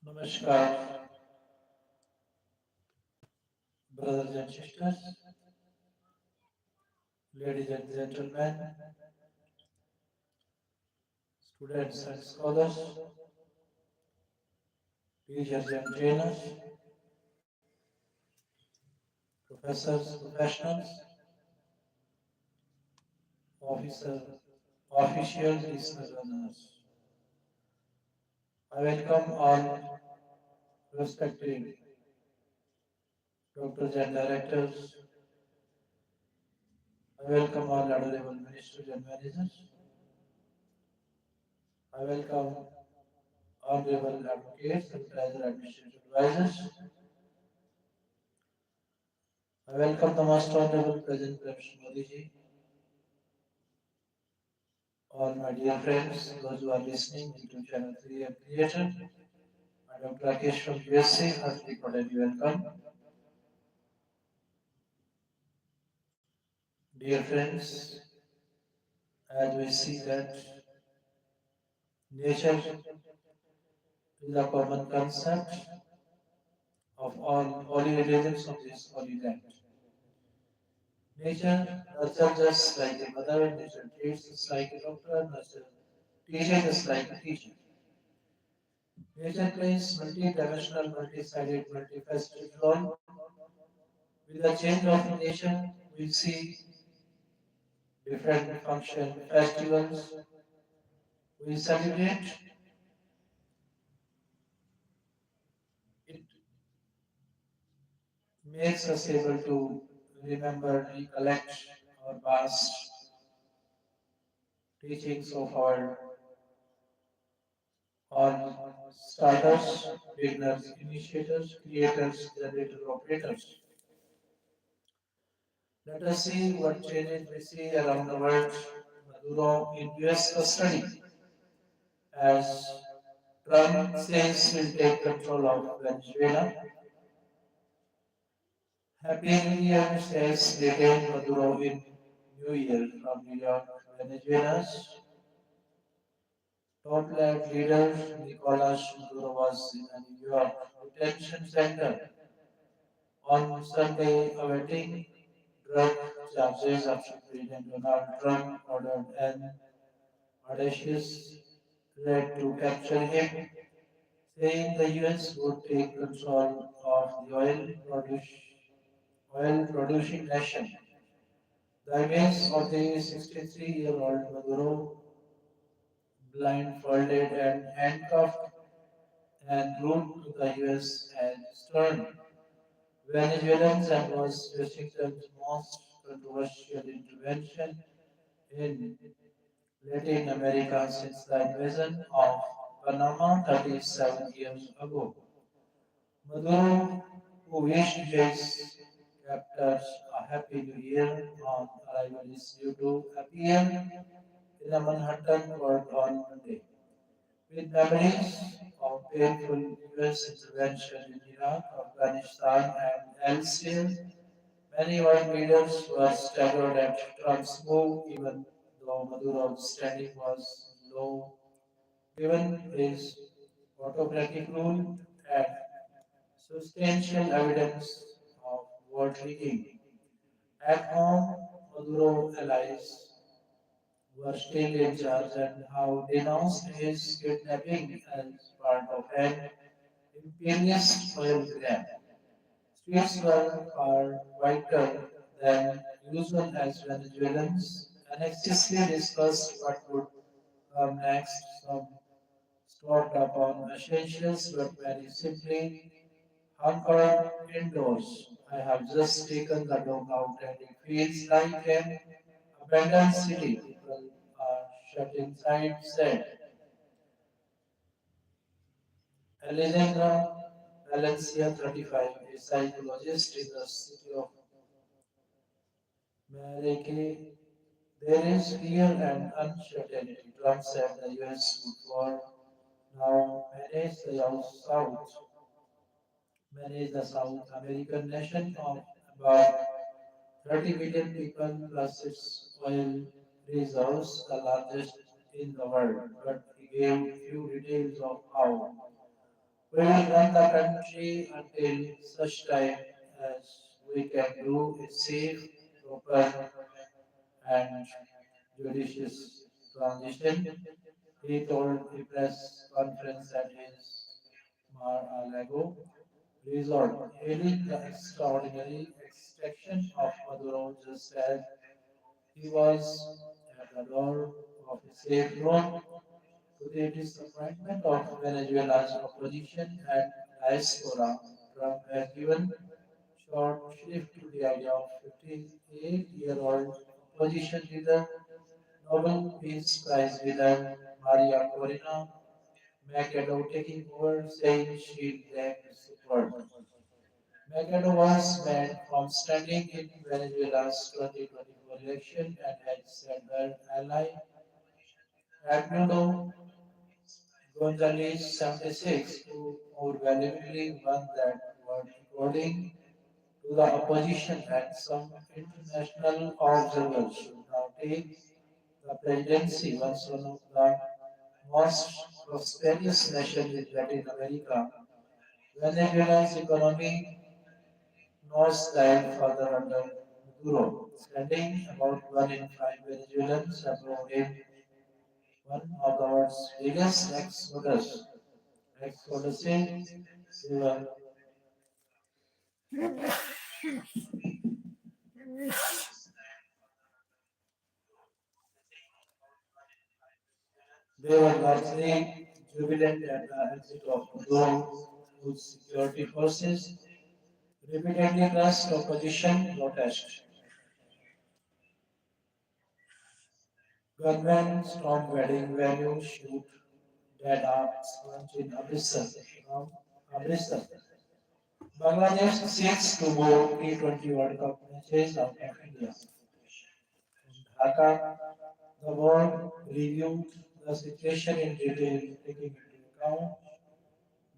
Namaskar, brothers and sisters, ladies and gentlemen, students and scholars, teachers and trainers, professors, professionals, officer, officials, listeners, learners. I welcome all respected doctors and directors. I welcome all honorable ministers and managers. I welcome honorable advocates, supervisor, administrative advisors. I welcome the Most Honorable President Modi ji, all my dear friends, those who are listening to Channel 3 and Theatre. I am Dr. Rakesh from USA, heartily cordially welcome. Dear friends, as we see that nature is a common concept of all holy religions of this holy land. Nature nurtures us like a mother, nature treats us like a doctor, nature teaches us like a teacher. Nature plays multi-dimensional, multi-sided, multifaceted role. With the change of nation, we see different function festivals. We celebrate. It makes us able to remember, recollect our past teachings of our all starters, beginners, initiators, creators, generators, operators. Let us see what changes we see around the world. Maduro in US custody as Trump says will take control of Venezuela. Happy New Year says detained Maduro in New Year from New York, Venezuela's top-led leader Nicolas Maduro was in a New York detention center on Sunday awaiting drug charges after President Donald Trump ordered an audacious raid to capture him, saying the US would take control of the oil producing nation. The image of the 63-year-old Maduro, blindfolded and handcuffed and glued to the US has turned Venezuelans and was Washington's most controversial intervention in Latin America since the invasion of Panama 37 years ago. Maduro, who wished his captors a happy new year on arrival, is due to appear in a Manhattan court on Monday. With memories of painful US intervention in Iraq, Afghanistan, and elsewhere, many world leaders were staggered at Trump's move, even though Maduro's standing was low, given his autocratic rule and substantial evidence of vote rigging. At home, Maduro allies were still in charge and how denounced his kidnapping as part of an imperialist oil grab. Streets were far quieter than usual as Venezuelans anxiously discussed what would come next. Some stocked up on essentials, but many simply hunkered indoors. I have just taken the dog out and it feels like an abandoned city. People are shut inside, said Alejandra Valencia, 35, a psychologist in the city of Marrakech. There is fear and uncertainty. Trump said the US would for now South, manage the South American nation of about 30 million people plus its oil reserves, the largest in the world, but he gave few details of how. We will run the country until such time as we can do a safe, proper, and judicious transition, he told a press conference at his Mar-a-Lago resort, hailing the extraordinary extraction of Maduro just as he was at the door of a safe room. To the disappointment of Venezuela's opposition and diaspora, Trump has given short shrift to the idea of 58-year-old opposition leader, Nobel Peace Prize winner Maria Corina Machado taking over, saying she lacked support. Machado was banned from standing in Venezuela's 2024 election and had said her ally Edmundo Gonzalez 76, who more valuably won that award, according to the opposition and some international observers, should now take the presidency. Once one of the most prosperous nations in Latin America, Venezuela's economy nosedived further under Maduro, standing about 1 in 5 Venezuelans abroad in one of the world's biggest exoduses. They were They were largely jubilant at the exit of Maduro, whose security forces repeatedly crushed opposition protest. Gunmen stormed wedding venues, shoot dead arms, launch in Amritsar. Bangladesh seeks to move T20 World Cup matches out of India. From Dhaka, the board reviewed the situation in detail, taking into account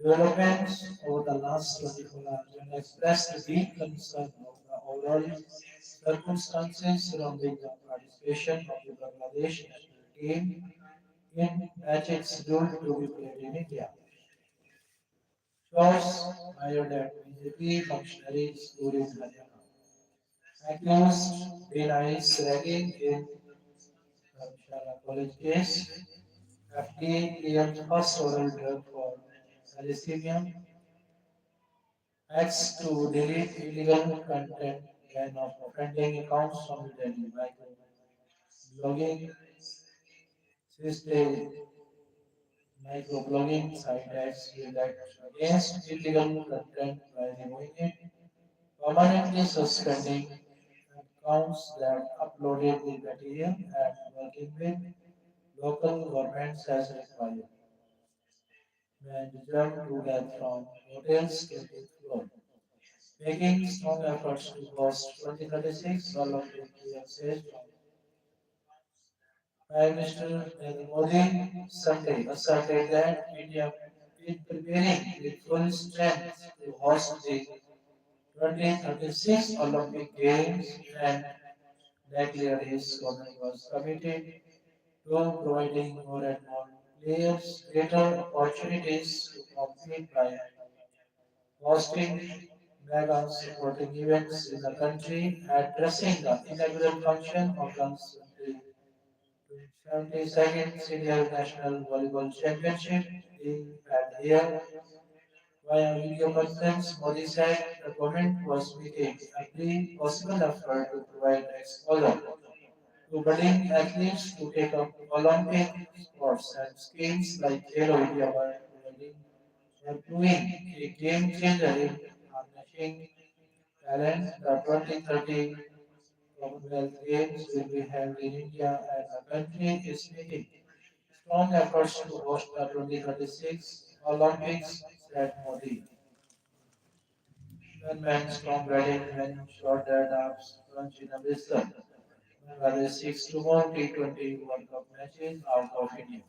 developments over the last 24 hours and expressed deep concern of the overall circumstances surrounding the participation of the Bangladesh national team in matches scheduled to be played in India. Source mired at BJP functionaries during Haryana. Accused denies ragging in Dharamshala College case. FDA cleared first oral drug for thalassemia. Acts to delete illegal content ban of offending accounts from the Delhi microblogging system. Microblogging site acts will act against illegal content by removing it, permanently suspending accounts that uploaded the material and working with local governments as required. Man returned to death from hotel's 20th floor, making strong efforts to host 2036 Olympic Games from Prime Minister Narendra Modi Sunday asserted that India is preparing with full strength to host the 2036 Olympic Games and declared his government was committed to providing more and more players greater opportunities to compete by hosting mega sporting events in the country, addressing the inaugural function of the 72nd Senior National Volleyball Championship being held here via video conference. Modi said the government was making every possible effort to provide exposure to budding athletes to take up Olympic sports and schemes like Khelo India were proving a game changer in harnessing talent. The 2030 Commonwealth Games will be held in India and the country is making strong efforts to host the 2036 Olympics, said Modi. Gunmen stormed wedding men shot dead arms plunged in Amritsar. Bangladesh seeks two more T20 World Cup matches out of India.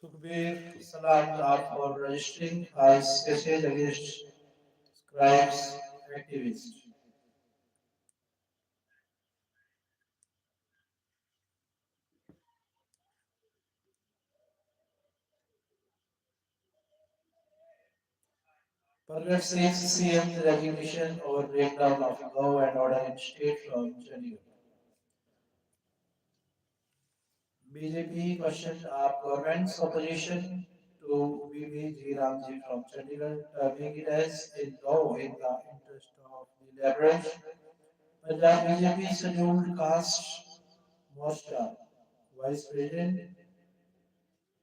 Sukhbir Salamdar for registering as cases against scribes activists. Pargat seeks CM's recognition over breakdown of law and order in state from Chandigarh. BJP questioned our government's opposition to VV Ramji from Chandigarh, terming it as a law in the interest of the laborers. Punjab BJP scheduled caste Morcha Vice President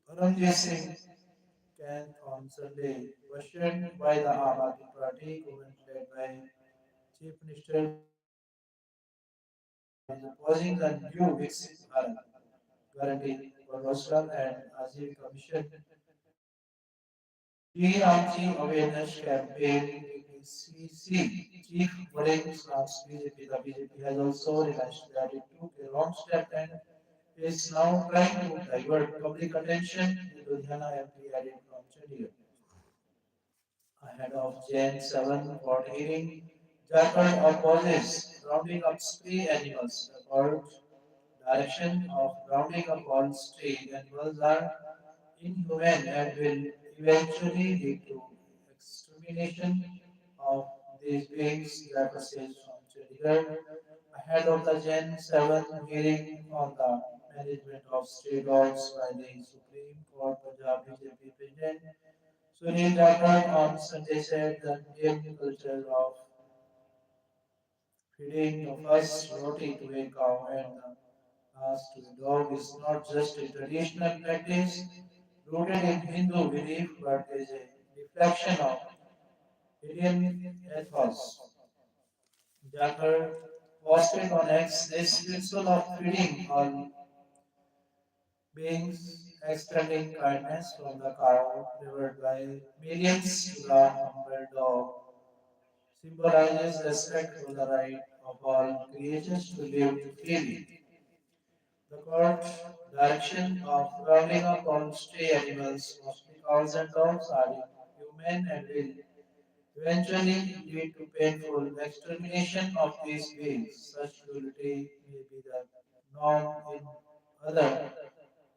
Paramjit Singh Kant on Sunday, questioned by the Aam Aadmi Party government led by Chief Minister Bharat Singh Modi is opposing the new Viksit Bharat guarantee for Rostam and Azim Commission. G. Ramji Awareness Campaign BPCC Chief Warren Slams BJP. The BJP has also realized that it took a wrong step and is now trying to divert public attention. The Ludhiana MP added from Chandigarh. Ahead of Jan 7 court hearing, Jharkhand opposes rounding up stray animals. The court direction of rounding up all stray animals are inhumane and will eventually lead to extermination of these beings, the says from Chandigarh. Ahead of the Jan 7 hearing on the management of stray dogs by the Supreme Court, Punjab BJP President Sunil Rathod on Sunday said the Indian culture of feeding the first roti to a cow and the last to a dog is not just a traditional practice rooted in Hindu belief but is a reflection of Indian ethos. Jacker posted on X this principle of feeding all beings, extending kindness from the cow revered by millions to the humble dog symbolizes respect for the right of all creatures to live freely. The court direction of rounding up all stray animals, mostly cows and dogs, are inhumane and will eventually lead to painful extermination of these beings. Such cruelty may be the norm in other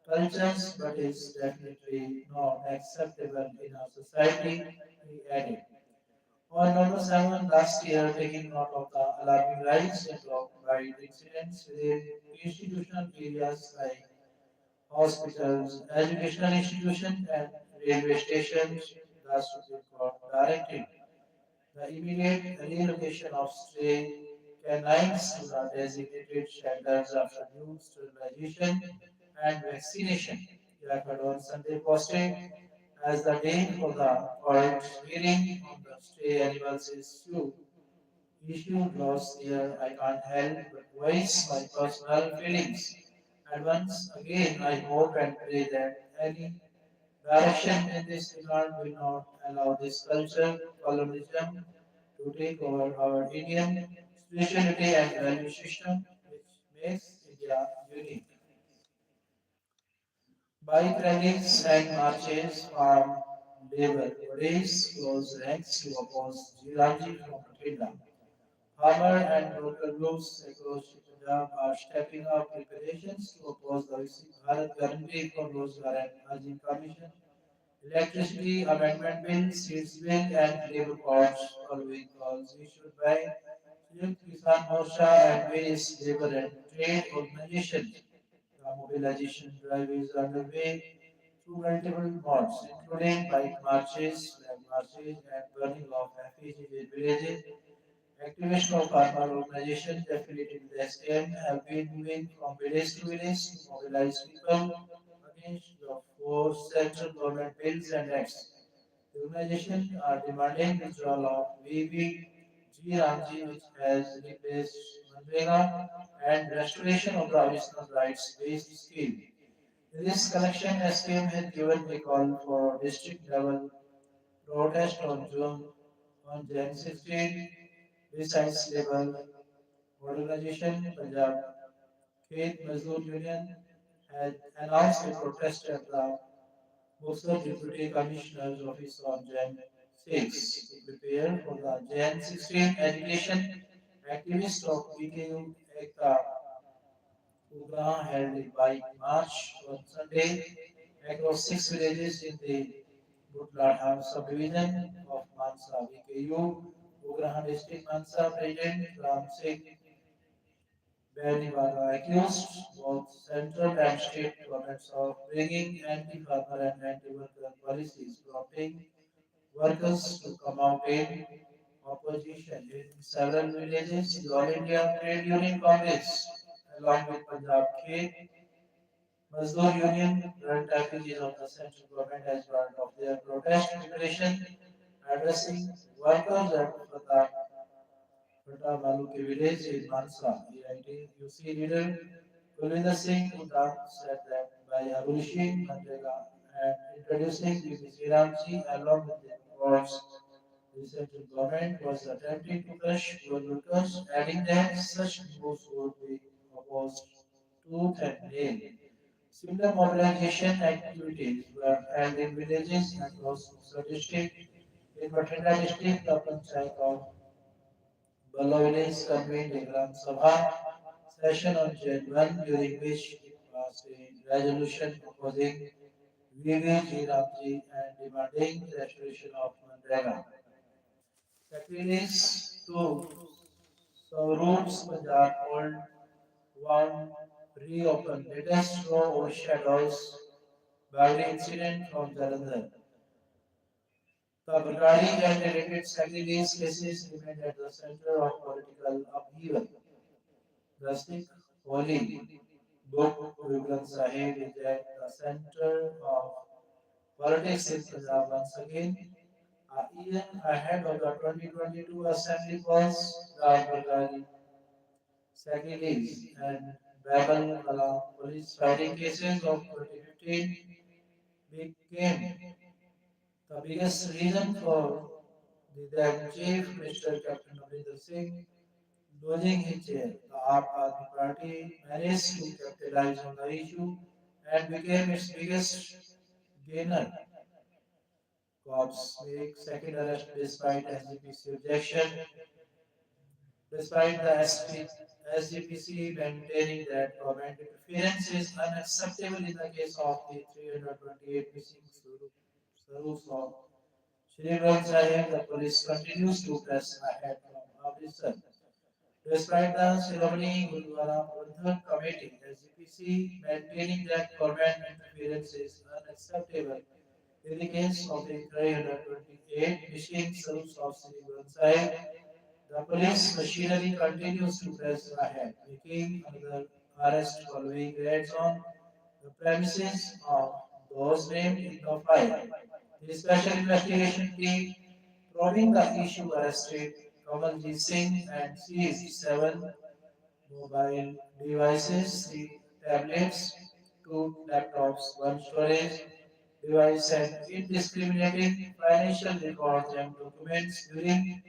cultures, but is definitely not acceptable in our society, he added. On November 7 last year, taking note of the alarming rise in dog bite incidents within institutional areas like hospitals, educational institutions, and railway stations, the Supreme Court directed the immediate relocation of stray canines to the designated shelters after due sterilization and vaccination. Yakad on Sunday posted as the day for the court hearing on the stray animals issue last year, I can't help but voice my personal feelings. And once again, I hope and pray that any direction in this regard will not allow this culture, colonialism, to take over our Indian spirituality and value system, which makes India unique. Bike rallies and marches from labor bodies close ranks to oppose Jiranji from Kathmandu. Farmer and local groups across Punjab are stepping up preparations to oppose the Viksit Bharat Guarantee for Rozgar and Azim Commission, Electricity Amendment Bill, Seeds Bill, and Labour Courts following calls issued by Suyuk Kisan Morcha and various labour and trade organizations. The mobilization drive is underway through multiple modes, including bike marches, flag marches, and burning of effigies in villages. Activists of farmer organizations affiliated with SKM have been moving from village to village to mobilize people against the four central government bills and acts. The organizations are demanding withdrawal of VV Ramji, which has replaced Manrega, and restoration of the original rights-based scheme. In this connection, SKM has given a call for district level protest on Jan 16. Besides labor organization, Punjab Khet Mazdoor Union had announced a protest at the Buxar Deputy Commissioner's Office on Jan 6 to prepare for the Jan 16 agitation. Activists of BKU Ekta Ugra held a bike march on Sunday across six villages in the Butladha subdivision of Mansa. BKU Ugrahan district Mansa President Ram Singh Beniwala accused both central and state governments of bringing anti-farmer and anti-worker policies, prompting workers to come out in opposition. In several villages, the All India Trade Union Congress, along with Punjab Khet Mazdoor Union, run refugees of the central government as part of their protest preparation, addressing workers at Fatah Balu village in Mansa. AITUC leader Kulvinder Singh Uda said that by abolishing Mandela and introducing BBC Ramji along with the reports, the central government was attempting to crush poor workers, adding that such moves would be opposed tooth and nail. Similar mobilization activities were held in villages across Buxar district. In Bathinda district, the Panchayat of Baloilis convened a Gram Sabha session on Jan 1 during which it passed a resolution opposing VVG Ramji and demanding restoration of Manrega. Secretaries to Saurups Punjab hold one reopen latest raw overshadows Bagri incident from Jalandhar. The Bargadi and related secretaries cases remained at the center of political upheaval. The Sikh holy book Guru Granth Sahib is at the center of politics in Punjab once again. A year ahead of the 2022 assembly polls, the Bargadi secretaries and Babel Kalam police firing cases of 2015 became the biggest reason for the then Chief Minister Captain Amrinder Singh losing his chair. The Aam Aadmi Party managed to capitalize on the issue and became its biggest gainer. Cops make second arrest despite SGPC objection, despite the SGPC maintaining that government interference is unacceptable in the case of the 328 missing Sarus of Shri Granth Sahib. The police continues to press ahead from Amritsar. Despite the ceremony, Gurdwara Prabandhak Committee (SGPC) maintaining that government interference is unacceptable in the case of the 328 missing souls of Sri Granth Sahib, the police machinery continues to press ahead, making another arrest following raids on the premises of those named in the file. The special investigation team probing the issue arrested Kamaljeet Singh and seized seven mobile devices, three tablets, two laptops, one storage device, and indiscriminating financial records and documents during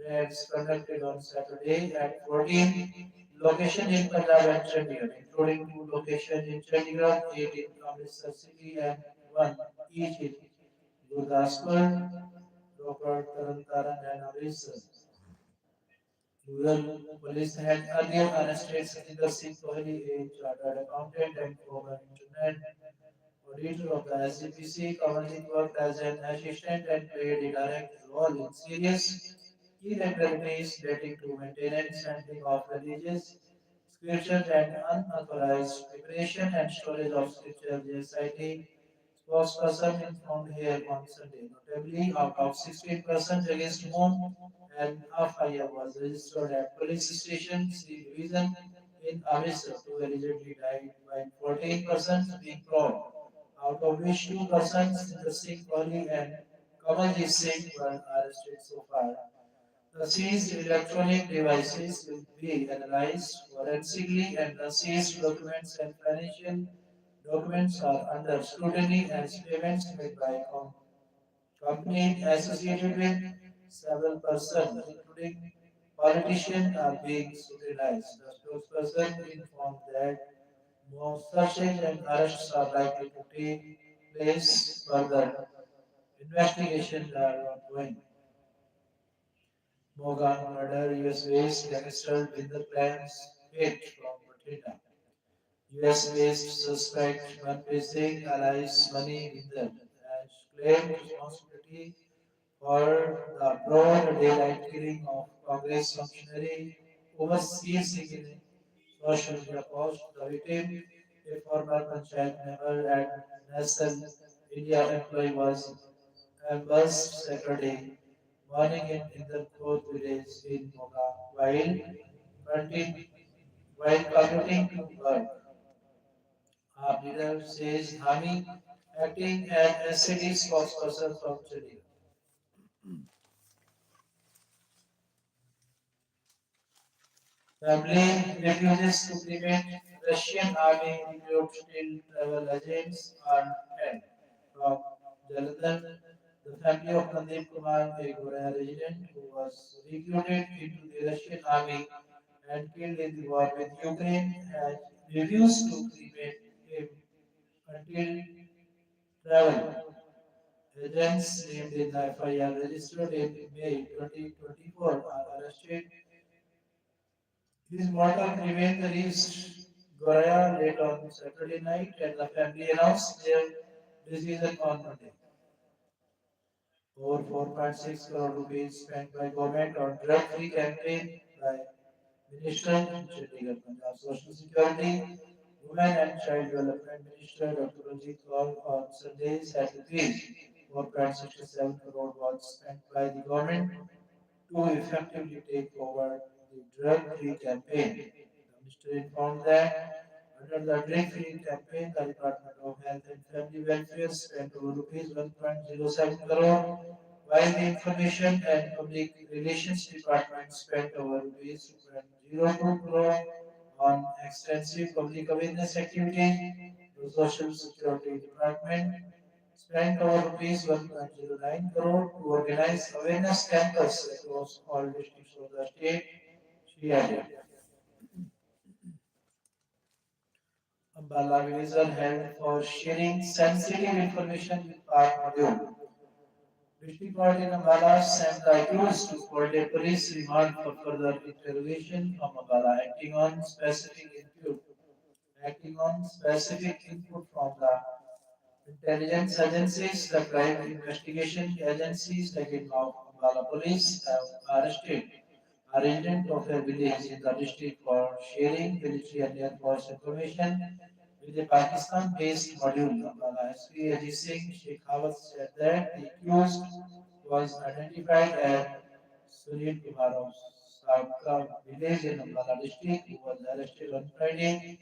raids conducted on Saturday at 14 locations in Punjab and Chandigarh, including two locations in Chandigarh, eight in Amritsar city, and one each in Gurdaspur, Roper, Taran and Amritsar. Rural police had earlier arrested Satinder Singh Kohli, a chartered accountant and former internet auditor of the SGPC. Kamaljeet worked as an assistant and played a direct role in serious irregularities relating to maintenance, handling of religious scriptures, and unauthorized preparation and storage of scripture. The SIT spokesperson informed here on Sunday. Notably, out of 16 persons against whom an FIR was registered at police station C division in Amritsar, two allegedly died, while 14 persons being proud, out of which two persons, Inder Singh Kohli and Kamaljeet Singh, were arrested so far. The seized electronic devices will be analyzed forensically, and the seized documents and financial documents are under scrutiny as payments made by companies associated with several persons, including politicians, are being scrutinized. The spokesperson informed that more searches and arrests are likely to take place. Further investigations are ongoing. Mogan murder, US-based gangster Binder claims hate from Matilda. US-based suspect Manpreet Singh allies money Binder and claimed responsibility for the broad daylight killing of Congress functionary overseas in a social media post. The victim, a former Panchayat member and National India employee, was ambushed Saturday morning in Indrapur village in Moga commuting, while commuting to work. Our leader says Dhami, acting as SCD spokesperson from Chandigarh. Family refuses to prevent Russian army recruit still travel agents are held. From Jalandhar, the family of Sandeep Kumar, a Gorakhpur resident who was recruited into the Russian army and killed in the war with Ukraine, has refused to cremate him until travel. Agents named in the FIR registered in May 2024 are arrested. His mortal remains reached Goya late on Saturday night, and the family announced their decision on Monday. Over 4.6 crore rupees spent by government on drug-free campaign by Minister in Chandigarh, Punjab Social Security, Women and Child Development Minister Dr. Ranjit Kaur on Sunday said rupees 4.67 crore was spent by the government to effectively take over the drug-free campaign. The minister informed that under the drug-free campaign, the Department of Health and Family Welfare spent over rupees 1.07 crore, while the Information and Public Relations Department spent over rupees 2.02 crore on extensive public awareness activities. The Social Security Department spent over rupees 1.09 crore to organize awareness campus across all districts of the state, she added. Ambala Visa held for sharing sensitive information with park module. District Court in Ambala sent the accused to hold a police remand for further interrogation from Ambala, acting on specific input from the intelligence agencies, the crime investigation agencies like in Ambala Police have arrested a resident of a village in the district for sharing military and air force information with a Pakistan-based module. Ambala SP Ajit Singh Shekhawat said that the accused was identified as Sunil Kumar of Sabka village in Ambala district who was arrested on Friday.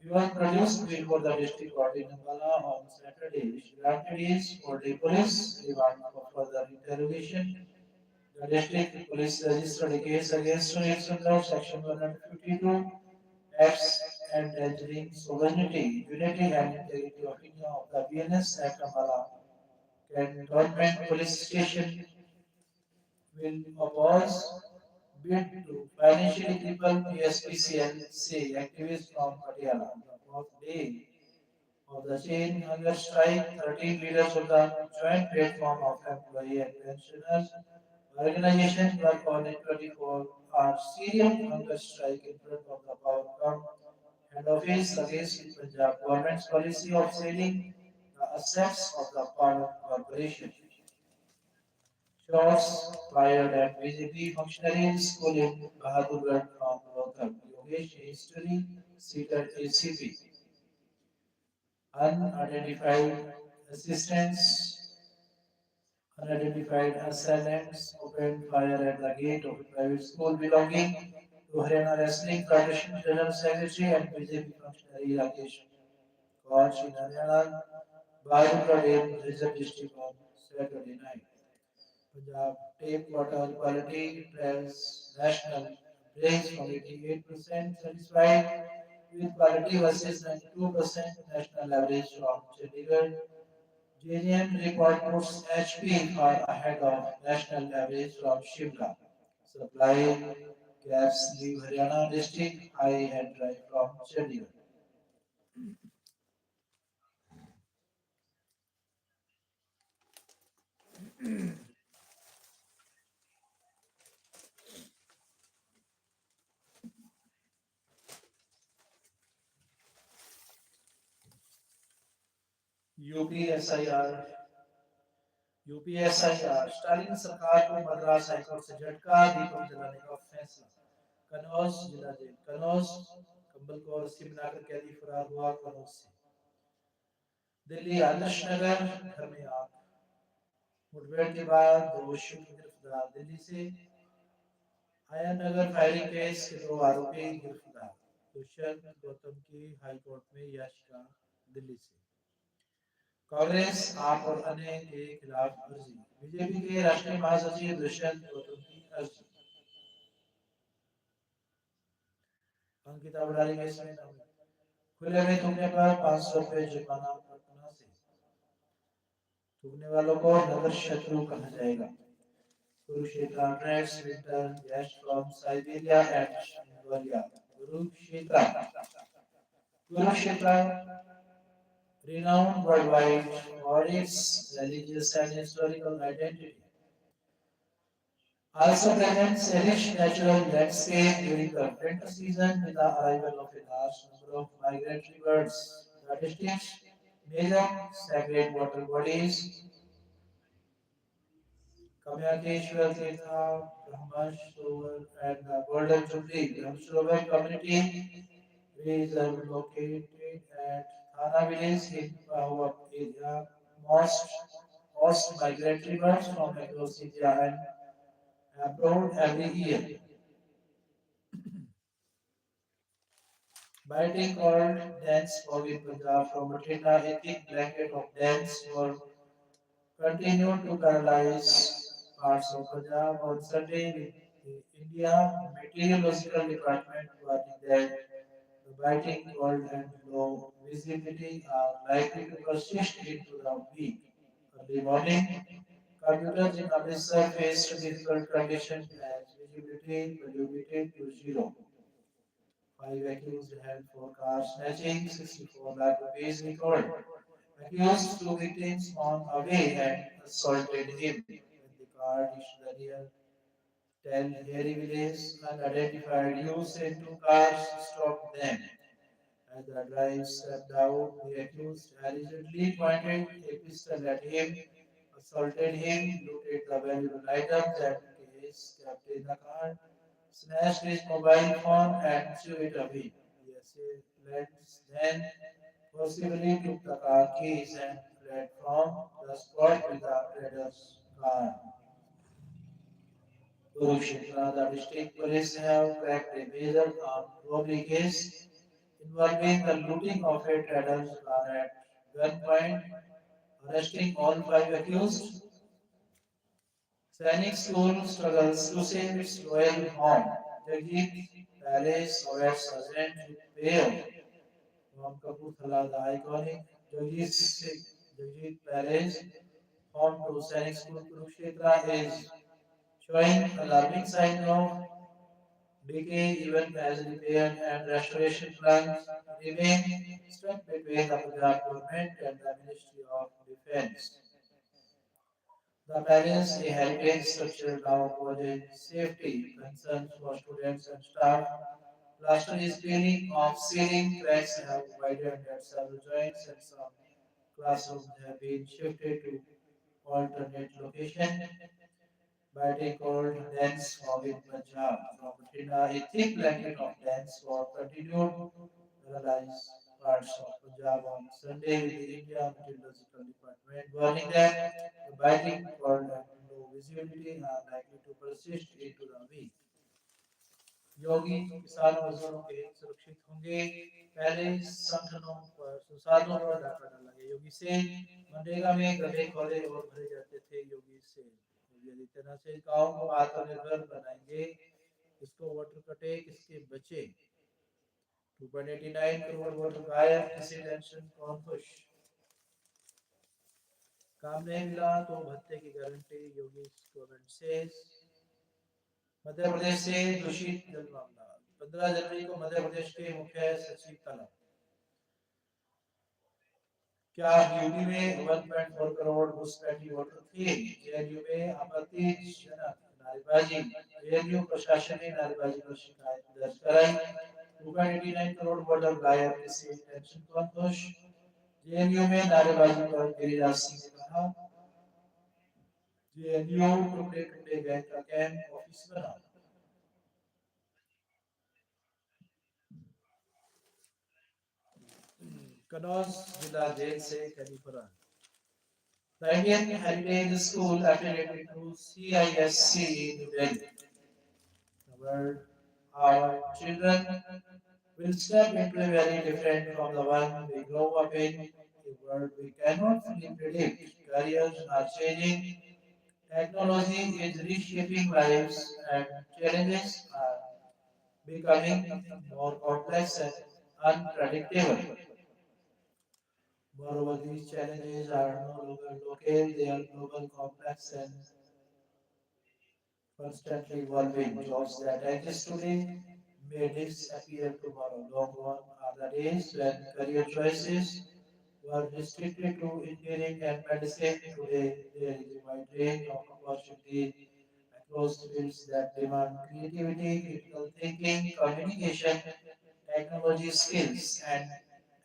He was produced before the district court in Ambala on Saturday, which granted his for-day police remand for further interrogation. The district police registered a case against Sunil Sundar, section 152, acts endangering sovereignty, unity and integrity of India of the BNS at Ambala. Cantonment police station will oppose bid to financially cripple PSPCL, say activists from Patiala. The fourth day of the chain hunger strike, 13 leaders of the joint platform of employee and pensioners organizations work on a 24-hour serial hunger strike in front of the Powercom head office against the Punjab government's policy of selling the assets of the Power Corporation. Shots fired at BJP functionaries school in Bahadurgarh from Rohtak. Yogesh history seated ACP. Unidentified assistants, unidentified assailants opened fire at the gate of a private school belonging to Haryana Wrestling Federation General Secretary and BJP functionary Rakesh Koch in Haryana, Bahadurgarh in Reserve District on Saturday night. Punjab tape water quality trends national range from 88% satisfied with quality versus 92% national average from Chandigarh. JNM report puts HP far ahead of national average from Shimla. Supply gaps leave Haryana district high and dry from Chandigarh. यूपीएसआईआर यूपीएसआईआर स्टालिन सरकार को Madras high court से झटका, दीपक जलाने का फैसला। कनौज जिला जेल कनौज कंबल को रस्सी बनाकर कैदी फरार हुआ कनौज से। दिल्ली आदर्श नगर घर में आग, मुठभेड़ के बाद दो शिव गिरफ्तार। दिल्ली से आया नगर फायरिंग केस के दो आरोपी गिरफ्तार। दुष्यंत गौतम की हाईकोर्ट में याचिका। दिल्ली से कांग्रेस आप और अन्य के खिलाफ अर्जी। बीजेपी के राष्ट्रीय महासचिव दुष्यंत गौतम की अर्जी। अंकिता बड़ाली केस में नामित, खुले में थूकने पर 500 रुपए जुर्माना। पटना से थूकने वालों को नगर शत्रु कहा जाएगा। Kurukshetra tracks winter guest from Siberia and Mongolia. Kurukshetra Kurukshetra renowned worldwide for its religious and historical identity, also presents a rich natural landscape during the winter season with the arrival of a large number of migratory birds. The district's major sacred water bodies, Kamyakeshwar Tirtha, Brahmasrovar, and the Golden Jubilee Brahmasrovar community reserve located at Thana village in Pahua area. Most host migratory birds from across India and abroad every year. Biting called dense fog in Punjab from Batinda, a thick blanket of dense fog continued to paralyze parts of Punjab on Sunday, with the India Meteorological Department warning that the biting cold and low visibility are likely to persist into the week. Early morning, commuters in Amritsar faced difficult conditions as visibility plummeted to zero. Five accused held for car snatching, 64 lakh rupees recovered. Accused two victims on a way and assaulted him. When the car reached the near Tell Hairy village, unidentified youths in two cars stopped them. As the driver stepped out, the accused allegedly pointed a pistol at him, assaulted him, looted the valuable items and case kept in the car, snatched his mobile phone and threw it away. The assailants then forcibly took the car keys and fled from the spot with the trader's car. Kurukshetra, the district police have cracked a major armed robbery case involving the looting of a trader's car at gunpoint, arresting all five accused. Sainik school struggles to save its royal home. Jagjit Palace awaits Sergeant Repair from Kapurthala, the iconic Jagjit Palace, home to Sainik School Kurukshetra, is showing alarming signs of decay even as repair and restoration plans remain stuck between the Punjab government and the Ministry of Defence. The palace, a heritage structure, now poses safety concerns for students and staff. Plaster is peeling off, ceiling cracks have widened at several joints, and some classrooms have been shifted to alternate location. Biting cold, dense fog in Punjab. From Batinda, a thick blanket of dense fog continued paralyze parts of Punjab on Sunday, with the India Meteorological Department warning that the biting cold and low visibility are likely to persist into the week. योगी किसान मजदूरों के हित सुरक्षित होंगे, पहले संगठनों पर संसाधनों पर डाका डाला गया। योगी से मनरेगा में गड्ढे खोदे और भरे जाते थे। योगी से योगी आदित्यनाथ से गांव को आत्मनिर्भर बनाएंगे, किसको वोटर कटे किसके बचे। 2.89 करोड़ वोटर गायब, किसी टेंशन कौन खुश। काम नहीं मिला तो भत्ते की गारंटी, योगी गवर्नमेंट से। मध्य प्रदेश से दूषित जल मामला, 15 जनवरी को मध्य प्रदेश के मुख्य सचिव तलब। क्या यूपी में 1.4 करोड़ घुसपैठी वोटर थे? जेएनयू में आपत्तिजनक नारेबाजी, जेएनयू प्रशासन ने नारेबाजी पर शिकायत दर्ज कराई। 2.89 करोड़ वोटर गायब, किसी टेंशन को अंकुश। जेएनयू में नारेबाजी पर गिरिराज सिंह ने कहा, जेएनयू टुकड़े टुकड़े गैंग का कैंप ऑफिस बना। कनौज जिला जेल से करी फरार। The Indian Heritage School affiliated to CISC New Delhi, where our children will step into a very different from the one we grow up in, a world we cannot fully predict. Careers are changing, technology is reshaping lives, and challenges are becoming more complex and unpredictable. Moreover, these challenges are no longer local, they are global, complex, and constantly evolving. Jobs that exist today may disappear tomorrow. Long gone are the days when career choices were restricted to engineering and medicine. Today, there is a wide range of opportunities across fields that demand creativity, critical thinking, communication, technology skills, and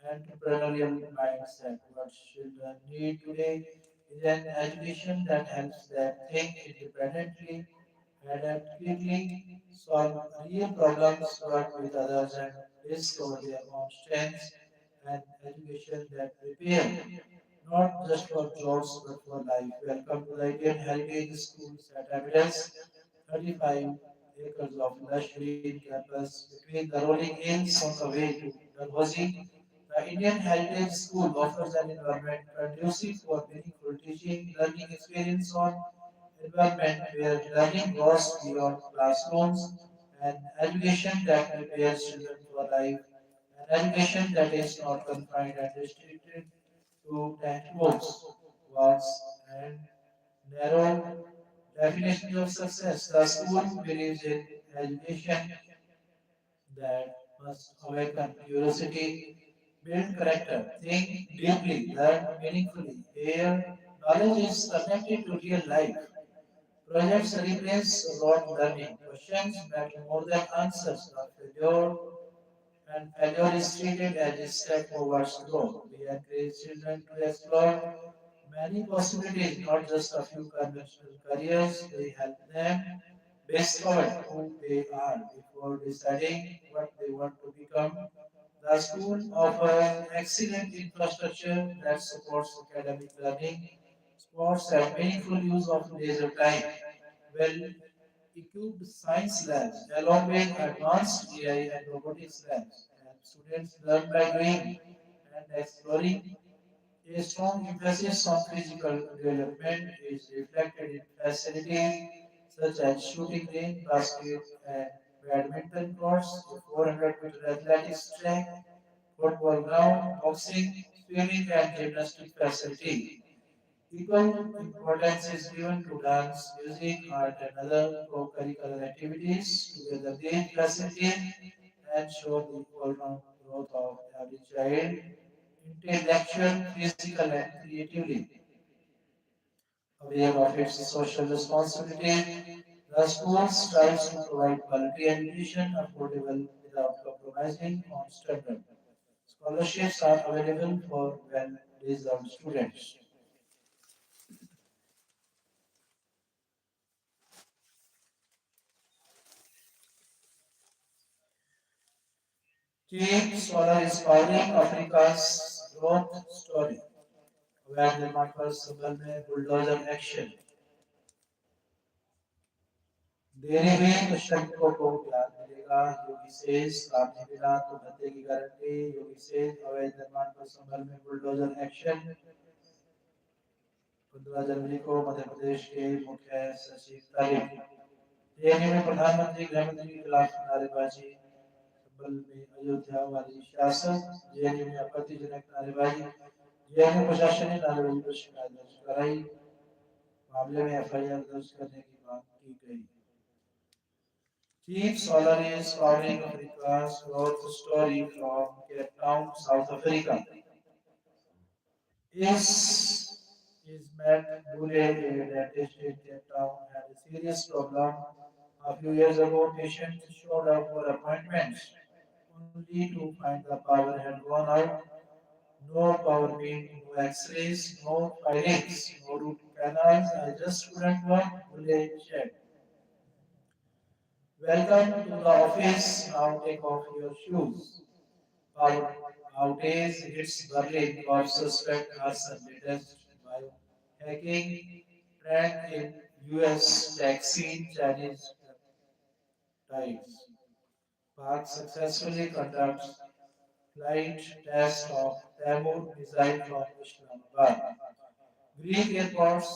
entrepreneurial mindset. What children need today is an education that helps them think independently, adapt quickly, solve real problems, work with others, and discover their own strengths, and education that prepare not just for jobs but for life. Welcome to the Indian Heritage Schools at Evidence, 35 acres of lush green campus between the rolling hills on the way to Dalhousie. The Indian Heritage School offers an environment conducive for meaningful teaching, learning experience on environment where learning goes beyond classrooms, an education that prepares children for life, an education that is not confined and restricted to textbooks, walls, and narrow definitions of success. The school believes in education that must awaken curiosity, build character, think deeply, learn meaningfully. Here, knowledge is connected to real life. Projects replace rote learning. Questions matter more than answers. Failure is treated as a step towards growth. We encourage children to explore many possibilities, not just a few conventional careers. We help them discover who they are before deciding what they want to become. The school offers excellent infrastructure that supports academic learning, sports, and meaningful use of leisure time. Well equipped science labs, along with advanced AI and robotics labs, and students learn by doing and exploring. A strong emphasis on physical development is reflected in facilities such as shooting range, basket and badminton courts, a 400-meter athletics track, football ground, boxing, swimming and gymnastic facility. Equal importance is given to dance, music, art, and other co-curricular activities. Together, these facilities ensure the all-round growth of every child, intellectual, physical, and creatively. Aware of its social responsibility, the school strives to provide quality education affordable without compromising on standard. Scholarships are available for well-deserved students. Cheap solar is powering Africa's growth story. अवैध निर्माण पर संबल में bulldozer action. देरी हुई तो श्रमिकों को प्यार मिलेगा। योगी से लाभ नहीं मिला तो भत्ते की गारंटी। योगी से अवैध निर्माण पर संबल में बुलडोजर एक्शन। 15 जनवरी को मध्य प्रदेश के मुख्य सचिव तारीफ। जेएनयू में प्रधानमंत्री गृह मंत्री के खिलाफ नारेबाजी। संबल में अयोध्या वाली सियासत। जेएनयू में आपत्तिजनक नारेबाजी। जेएनयू प्रशासन ने नारेबाजी पर शिकायत दर्ज कराई। मामले में एफआईआर दर्ज करने की मांग की गई। Chief Solar is powering Africa's growth story from Cape Town, South Africa. Is Ismet Bule, a dentist in Cape Town, had a serious problem. A few years ago, patients showed up for appointments only to find the power had gone out. No power beam, no x-rays, no filings, no root canals. I just couldn't work, Bule said. Welcome to the office. Now take off your shoes. Power outage hits Berlin. Cops suspect arson. Latest biohacking trend in US taxi Chinese peptides. Park successfully conducts flight test of Tamur missile from Islamabad. Greek airports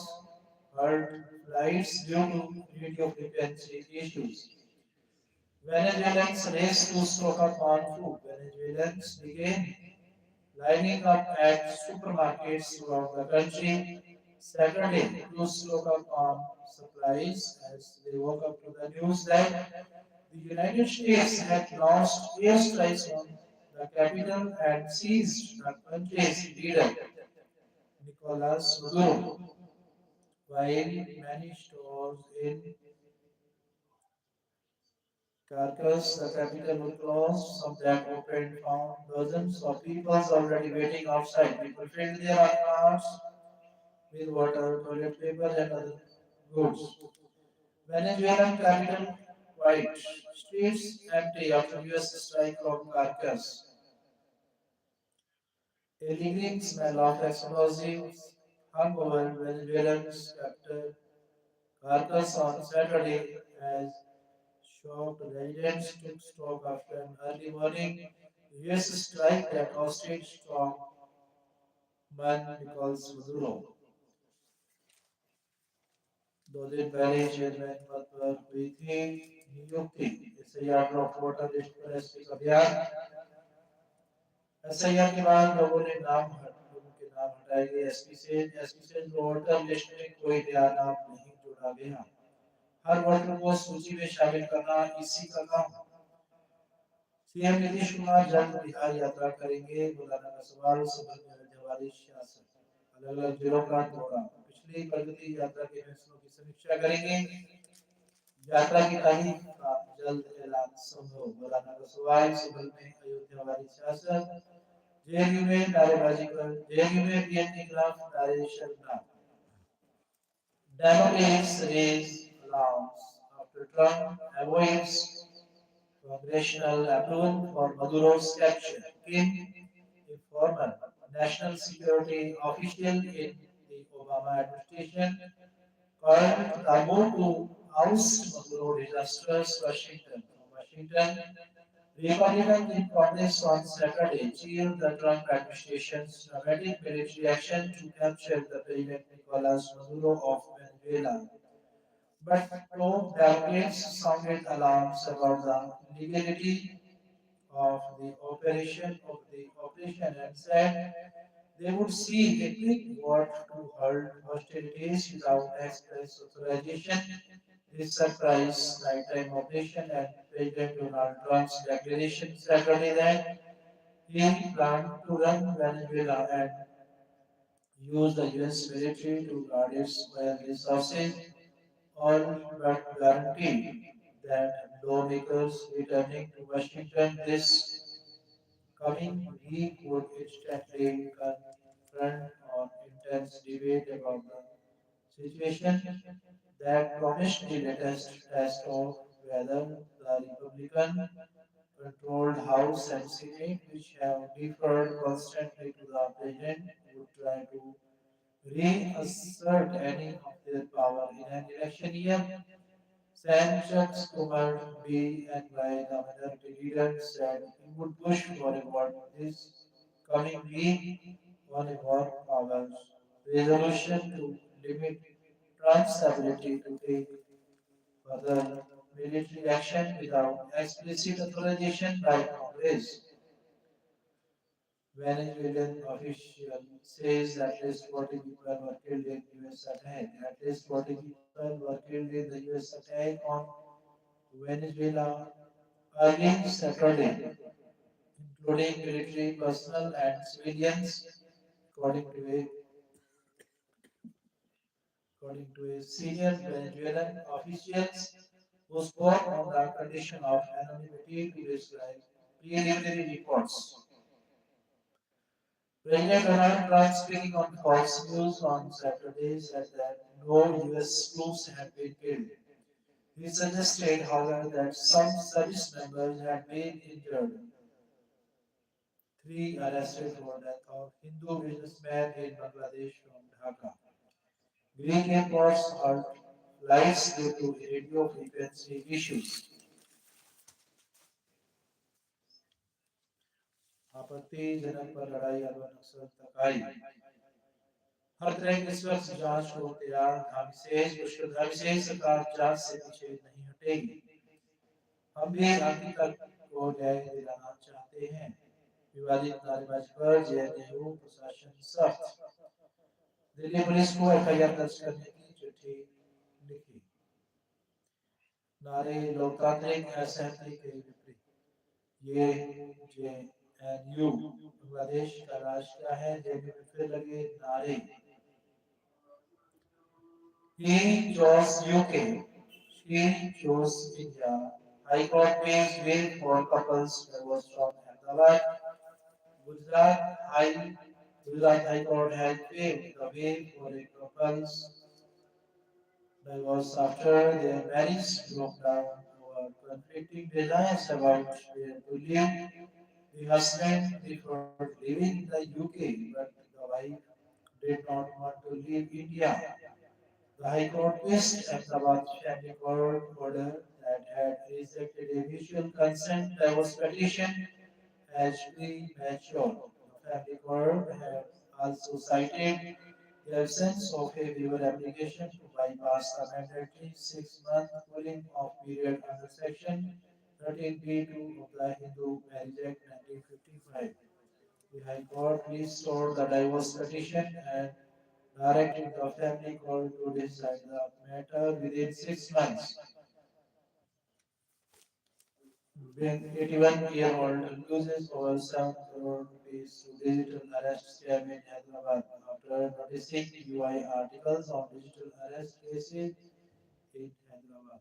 halt flights due to radio frequency issues. Venezuelans race to stock up on food. Venezuelans began lining up at supermarkets throughout the country Saturday to stock up on supplies as they woke up to the news that the United States had launched airstrikes on the capital and seized the country's leader, Nicolas Maduro. While many stores in Caracas, the capital, were closed, some that opened found dozens of people already waiting outside. People filled their carts with water, toilet paper, and other goods. Venezuelan capital quiet, streets empty after US strike from Caracas. A lingering smell of explosives hung over Venezuelan's capital Caracas on Saturday as shocked residents took stock after an early morning US strike that ousted strongman Nicolas Maduro. दो दिन पहले ही chairman पद पर हुई थी नियुक्ति SIR drop voter list पर SP का बयान एसआईआर के बाद लोगों के नाम हटाए गए एसपी से वोटर लिस्ट में कोई नया नाम नहीं जोड़ा गया हर वोटर को सूची में शामिल करना इसी का काम सीएम नीतीश कुमार जल्द बिहार यात्रा करेंगे बुलाना का सवाल सदन में रहने वाली सियासत अलग अलग जिलों का दौरा पिछली प्रगति यात्रा के फैसलों की समीक्षा करेंगे यात्रा की तारीख का जल्द ऐलान संभव बुलाना का सवाल सदन में अयोध्या वाली सियासत जेएनयू में नारेबाजी पर जेएनयू में पीएम के खिलाफ नारे शर्मनाक Democrats raise alarms after Trump avoids congressional approval for Maduro's capture. Kim, a former national security official in the Obama administration, called the move to oust Maduro disastrous Washington. From Washington, Republicans in Congress on Saturday cheered the Trump administration's dramatic military action to capture the President Nicolas Maduro of Venezuela. But pro Democrats sounded alarms about the legality of the operation and said they would seek a quick vote to halt hostilities without express authorization. This surprise nighttime operation and President Donald Trump's declaration Saturday that he planned to run Venezuela and use the US military to guard its oil resources all but guaranteed that lawmakers returning to Washington this coming week would instantly confront an intense debate about the situation that promised the latest test of whether the Republican controlled House and Senate, which have deferred constantly to the president, would try to reassert any of their power in an election year. Sanchak's Kumar BNY, the minority leader, said he would push for a vote this coming week on a war powers resolution to limit Trump's ability to take further military action without explicit authorization by Congress. Venezuelan official says at least 40 people were killed in US attack. At least 40 people were killed in the US attack on Venezuela early Saturday, including military personnel and civilians, according to a according to a senior Venezuelan officials who spoke on the condition of anonymity to describe preliminary reports. President Donald Trump, speaking on Fox News on Saturday, said that no U.S. troops had been killed. He suggested, however, that some service members had been injured. Three arrested for death of Hindu businessman in Bangladesh from Dhaka. Greek airports halt flights due to radio frequency issues. आपत्तिजनक पर लड़ाई और नक्सल तकाई हर तरह की निष्पक्ष जांच को तैयार विशेष सरकार जांच से पीछे नहीं हटेगी हम भी आगे तक को न्याय दिलाना चाहते हैं विवादित नारेबाजी पर जेएनयू प्रशासन सख्त दिल्ली पुलिस को एफआईआर दर्ज करने की चिट्ठी लिखी नारे लोकतांत्रिक असहमति के विपरीत ये जेएनयू बांग्लादेश का राज क्या है जेएनयू में फिर लगे नारे He chose UK. She chose India. High Court pays bail for couples divorced from Ahmedabad. Gujarat High Gujarat High Court had paved the way for a couple's divorce after their marriage broke down over conflicting desires about where to live. The husband preferred living in the UK, but the wife did not want to leave India. The High Court missed Ahmedabad Family Court order that had rejected a mutual consent divorce petition as premature. The Family Court had also cited the absence of a waiver application to bypass the mandatory 6-month cooling off period under Section 13B2 of the Hindu Marriage Act 1955. The High Court restored the divorce petition and directed the family court to decide the matter within 6 months. When 81-year-old loses over 7 crore rupees to digital arrest scam in Hyderabad after noticing UI articles on digital arrest cases in Hyderabad.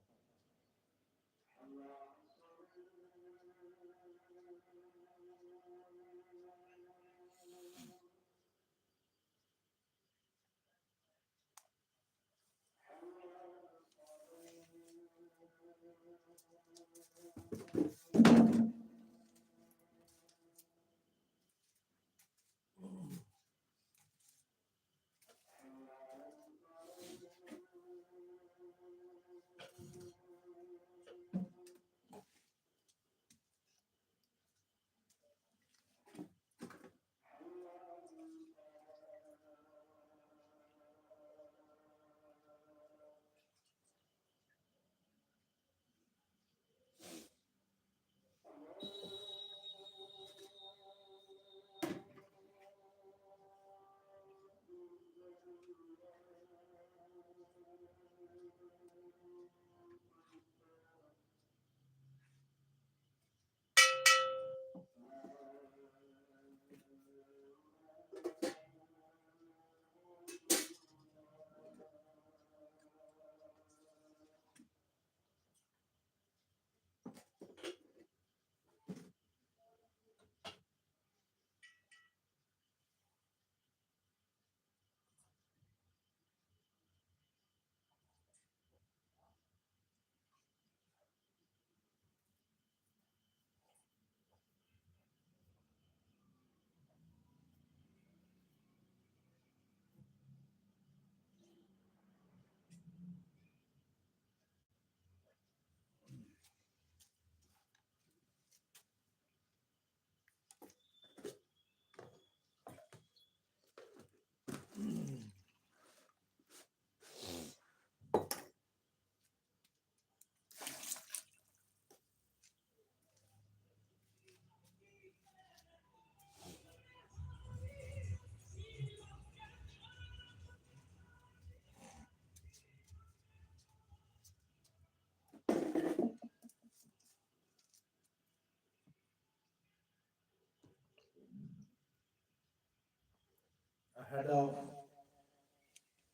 head of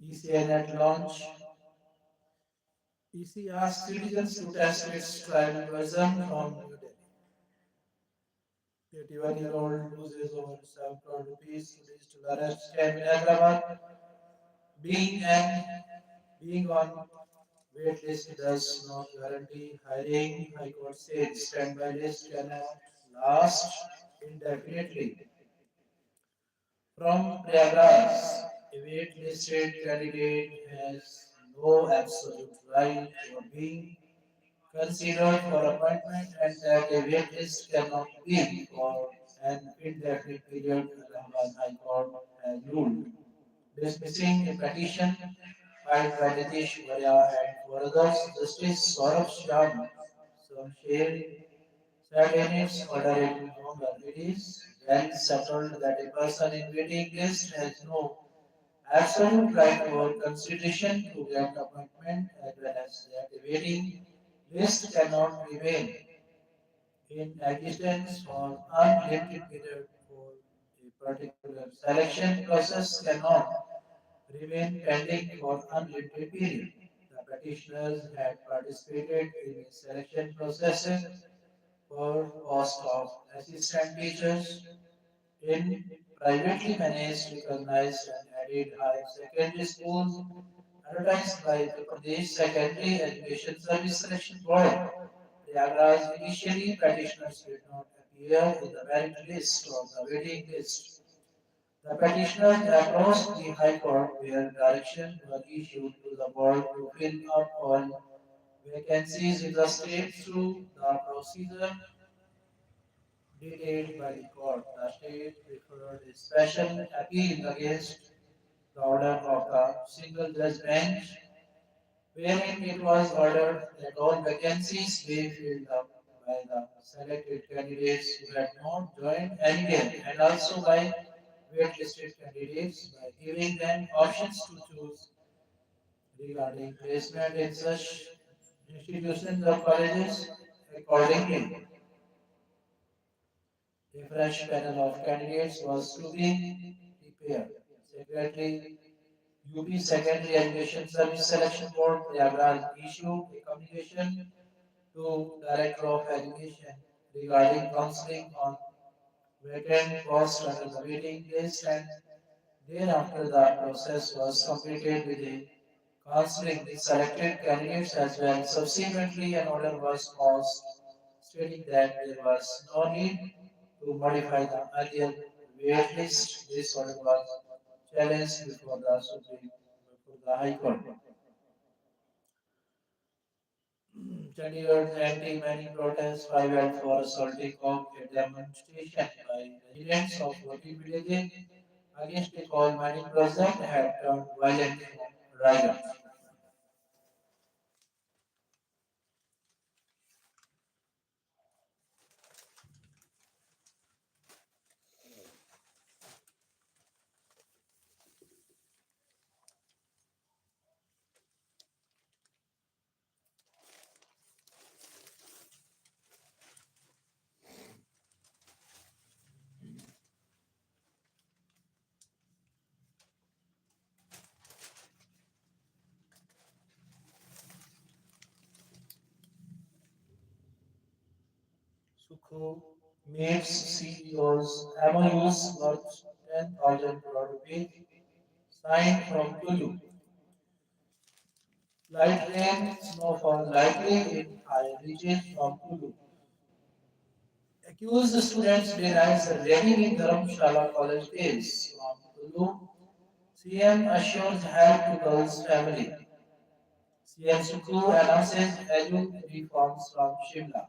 ECN at launch, EC asked citizens to test its trial version from New Delhi. 81-year-old loses over 7 crore rupees to digital arrest scam in Hyderabad. Being and being on wait list does not guarantee hiring. High Court says standby list cannot last indefinitely. From Prayagraj, a wait-listed candidate has no absolute right for being considered for appointment and that a wait list cannot be for an indefinite period, Allahabad High Court has ruled, dismissing a petition filed by Nitish Varya and four others. Justice Saurabh Shamsher said in its order in November, it is well settled that a person in waiting list has no absolute right or consideration to get appointment as well as that a waiting list cannot remain in existence for unlimited period for a particular selection process cannot remain pending for unlimited period. The petitioners had participated in a selection process for post of assistant teachers in privately managed, recognized and added higher secondary schools advertised by the Pradesh Secondary Education Service Selection Board. Prayagraj initially petitioners did not appear in the merit list or the waiting list. The petitioners approached the High Court where directions were issued to the board to fill up all vacancies in the state through the procedure detailed by the court. The state preferred a special appeal against the order of the single judge bench, wherein it was ordered that all vacancies be filled up by the selected candidates who had not joined anywhere and also by waitlisted candidates by giving them options to choose regarding placement in such institutions or colleges. Accordingly, a fresh panel of candidates was to be prepared. Secretary UP Secondary Education Service Selection Board, Prayagraj issued a communication to Director of Education regarding counseling on vacant posts under the waiting list and thereafter the process was completed with a counseling the selected candidates as well. Subsequently, an order was passed stating that there was no need to modify the earlier wait list. This order was challenged before the High Court. Chandigarh's anti-mining protest filed for assaulting of a demonstration by residents of 14 villages against a coal mining project had turned violent riots. Sukho meets CEOs MOUs worth 10,000 crore rupees signed from Kulu. Light rain, snowfall likely in high reaches from Kulu. Accused students denies ragging in Dharamshala college case from Kulu. CM assures help to girls' family. CM Sukhu announces edu reforms from Shimla.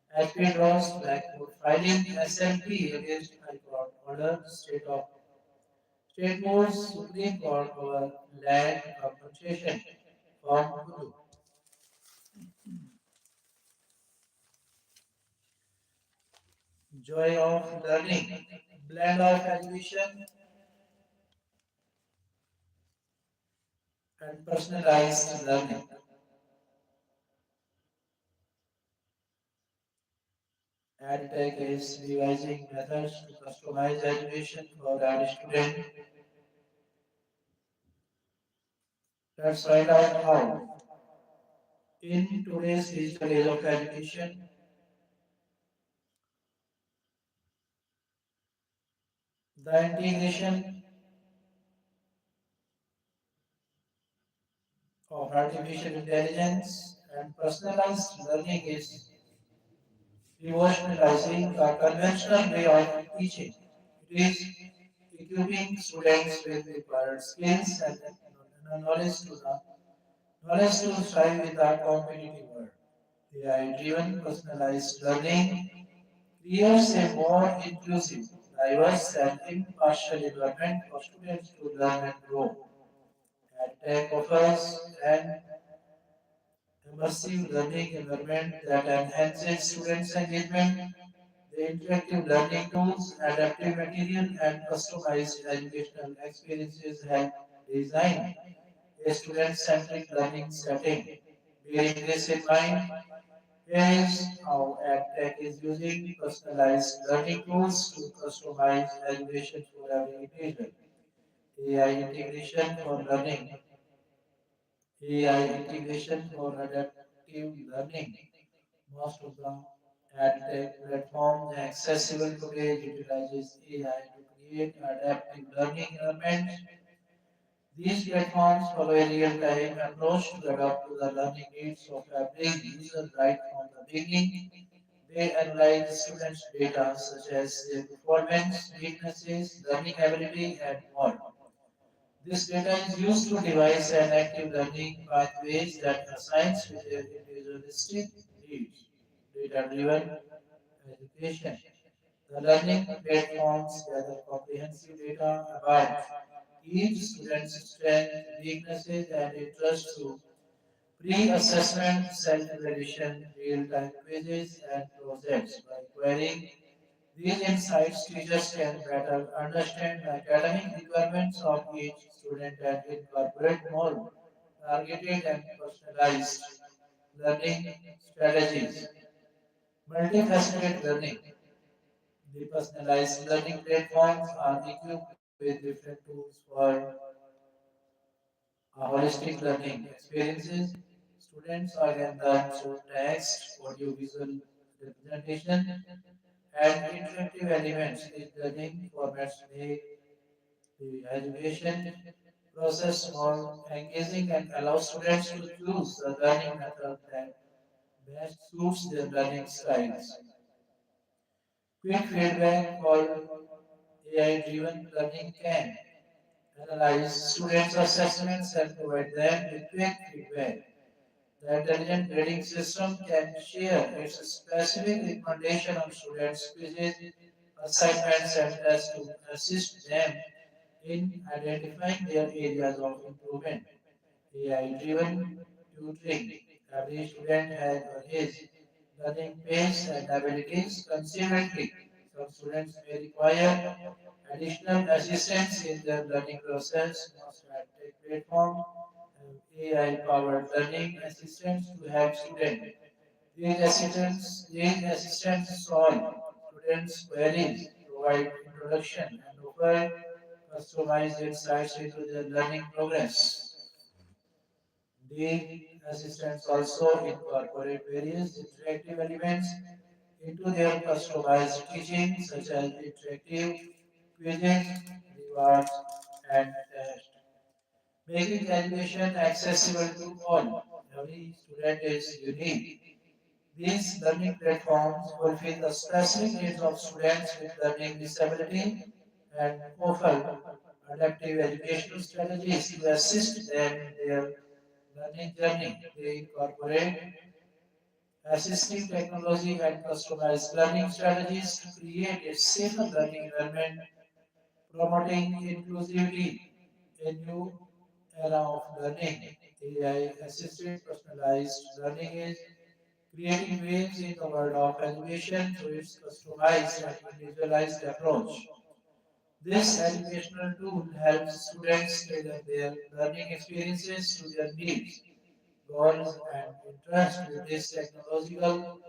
SP draws Blackwood filing SLP against High Court order state moves Supreme Court over land compensation from Kulu. Joy of learning, blend of education and personalized learning. EdTech is revising methods to customize education for every student. Let's find out how. In today's digital age of education, the integration of artificial intelligence and personalized learning is revolutionizing the conventional way of teaching. It is equipping students with required skills and knowledge to the knowledge to thrive in the competitive world. AI-driven personalized learning creates a more inclusive, diverse, and impartial environment for students to learn and grow. EdTech offers an immersive learning environment that enhances students' engagement. The interactive learning tools, adaptive material, and customized educational experiences help design a student-centric learning setting. Bearing this in mind, here is how EdTech is using personalized learning tools to customize education for every individual. AI integration for learning, AI integration for adaptive learning. Most of the EdTech platforms accessible today utilizes AI to create adaptive learning environments. These platforms follow a real-time approach to adapt to the learning needs of every user right from the beginning. They analyze students' data such as their performance, weaknesses, learning ability, and more. This data is used to devise an active learning pathways that aligns with their individualistic needs. Data-driven education. The learning platforms gather comprehensive data about each student's strengths, weaknesses, and interests through pre-assessment, self-evaluation, real-time quizzes, and projects. By querying these insights, teachers can better understand the academic requirements of each student and incorporate more targeted and personalized learning strategies. Multifaceted learning. The personalized learning platforms are equipped with different tools for holistic learning experiences. Students are can learn through text, audio-visual representation, and interactive elements. These learning formats make the education process more engaging and allow students to choose the learning method that best suits their learning styles. Quick feedback called AI-driven learning can analyze students' assessments and provide them with quick feedback. The intelligent grading system can share its specific recommendation on students' quizzes, assignments, and tests to assist them in identifying their areas of improvement. AI-driven tutoring. Every student has his learning pace and abilities considerably. Some students may require additional assistance in their learning process. Most EdTech platform AI-powered learning assistants to help students. These assistants solve students' queries, provide introduction, and offer customized insights into their learning progress. The assistants also incorporate various interactive elements into their customized teaching, such as interactive quizzes, rewards, and tests, making education accessible to all. Every student is unique. These learning platforms fulfill the specific needs of students with learning disability and offer adaptive educational strategies to assist them in their learning journey. They incorporate assistive technology and customized learning strategies to create a safer learning environment, promoting inclusivity, a new era of learning. AI-assisted personalized learning is creating waves in the world of education through its customized and individualized approach. This educational tool helps students tailor their learning experiences to their needs, goals, and interests. With this technological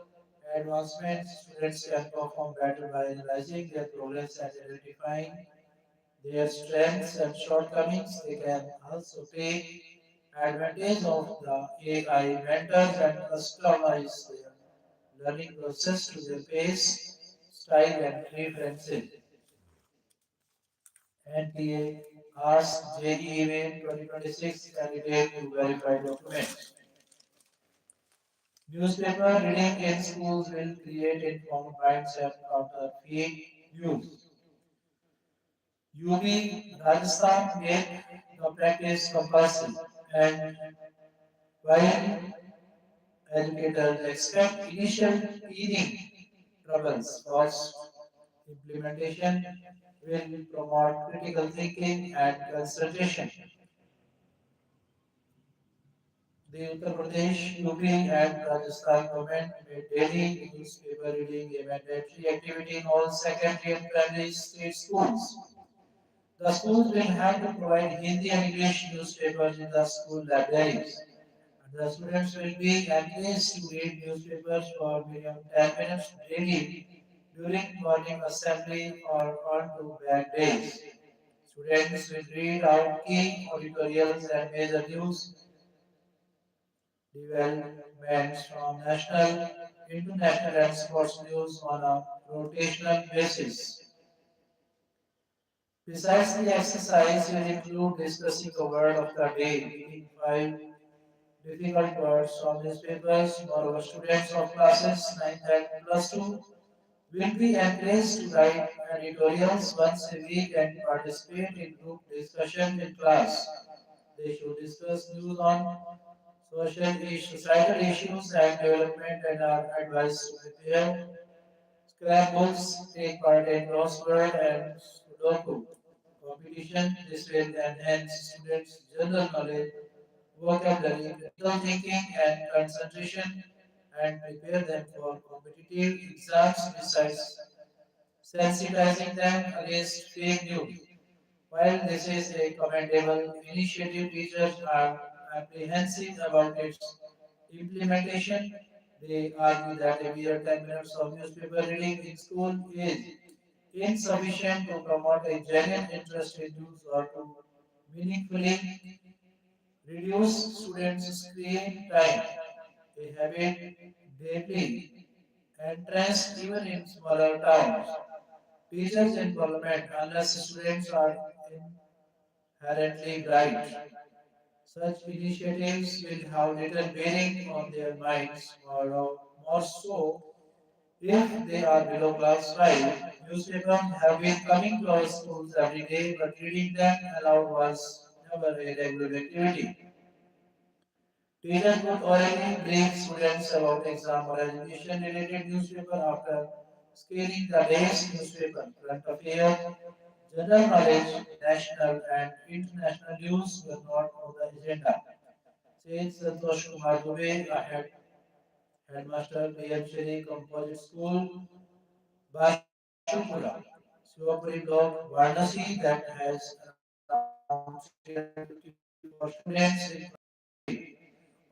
advancements, students can perform better by analyzing their progress and identifying their strengths and shortcomings. They can also take advantage of the AI mentors and customize their learning process to their pace, style, and preferences. NTA asks JEE 2026 candidate to verify documents. Newspaper reading in schools will create informed mindset counter fake news. UP Rajasthan make the practice compulsory, and while educators expect initial teething troubles, post implementation will promote critical thinking and concentration. The Uttar Pradesh, UP, and Rajasthan government made daily newspaper reading a mandatory activity in all secondary and primary state schools. The schools will have to provide Hindi and English newspapers in the school libraries. And the students will be encouraged to read newspapers for minimum 10 minutes daily during morning assembly or on two bad days. Students will read out key editorials and major news developments from national, international, and sports news on a rotational basis. Besides the exercise, will include discussing the word of the day, reading five difficult words from newspapers. Moreover, students of classes 9 and plus 2 will be encouraged to write editorials once a week and participate in group discussion in class. They should discuss news on societal issues and development and are advised to prepare scrapbooks, take part in crossword and Sudoku competition. This will enhance students' general knowledge, vocabulary, critical thinking, and concentration, and prepare them for competitive exams besides sensitizing them against fake news. While this is a commendable initiative, teachers are apprehensive about its implementation. They argue that a mere 10 minutes of newspaper reading in school is insufficient to promote a genuine interest in news or to meaningfully reduce students' screen time, a habit deeply entrenched even in smaller towns. Teachers in parliament, unless students are inherently bright, such initiatives will have little bearing on their minds, more so if they are below class 5. Newspapers have been coming to our schools every day, but reading them aloud was never a regular activity. Teachers would orally brief students about exam or education related newspaper after scanning the day's newspaper. Current affairs, general knowledge, national and international news were not on the agenda. Says Santosh Kumar Dubey, headmaster, PM Shri Composite School, Bashupura, Shivapuri block, Varanasi that has around 354 students in primary grade.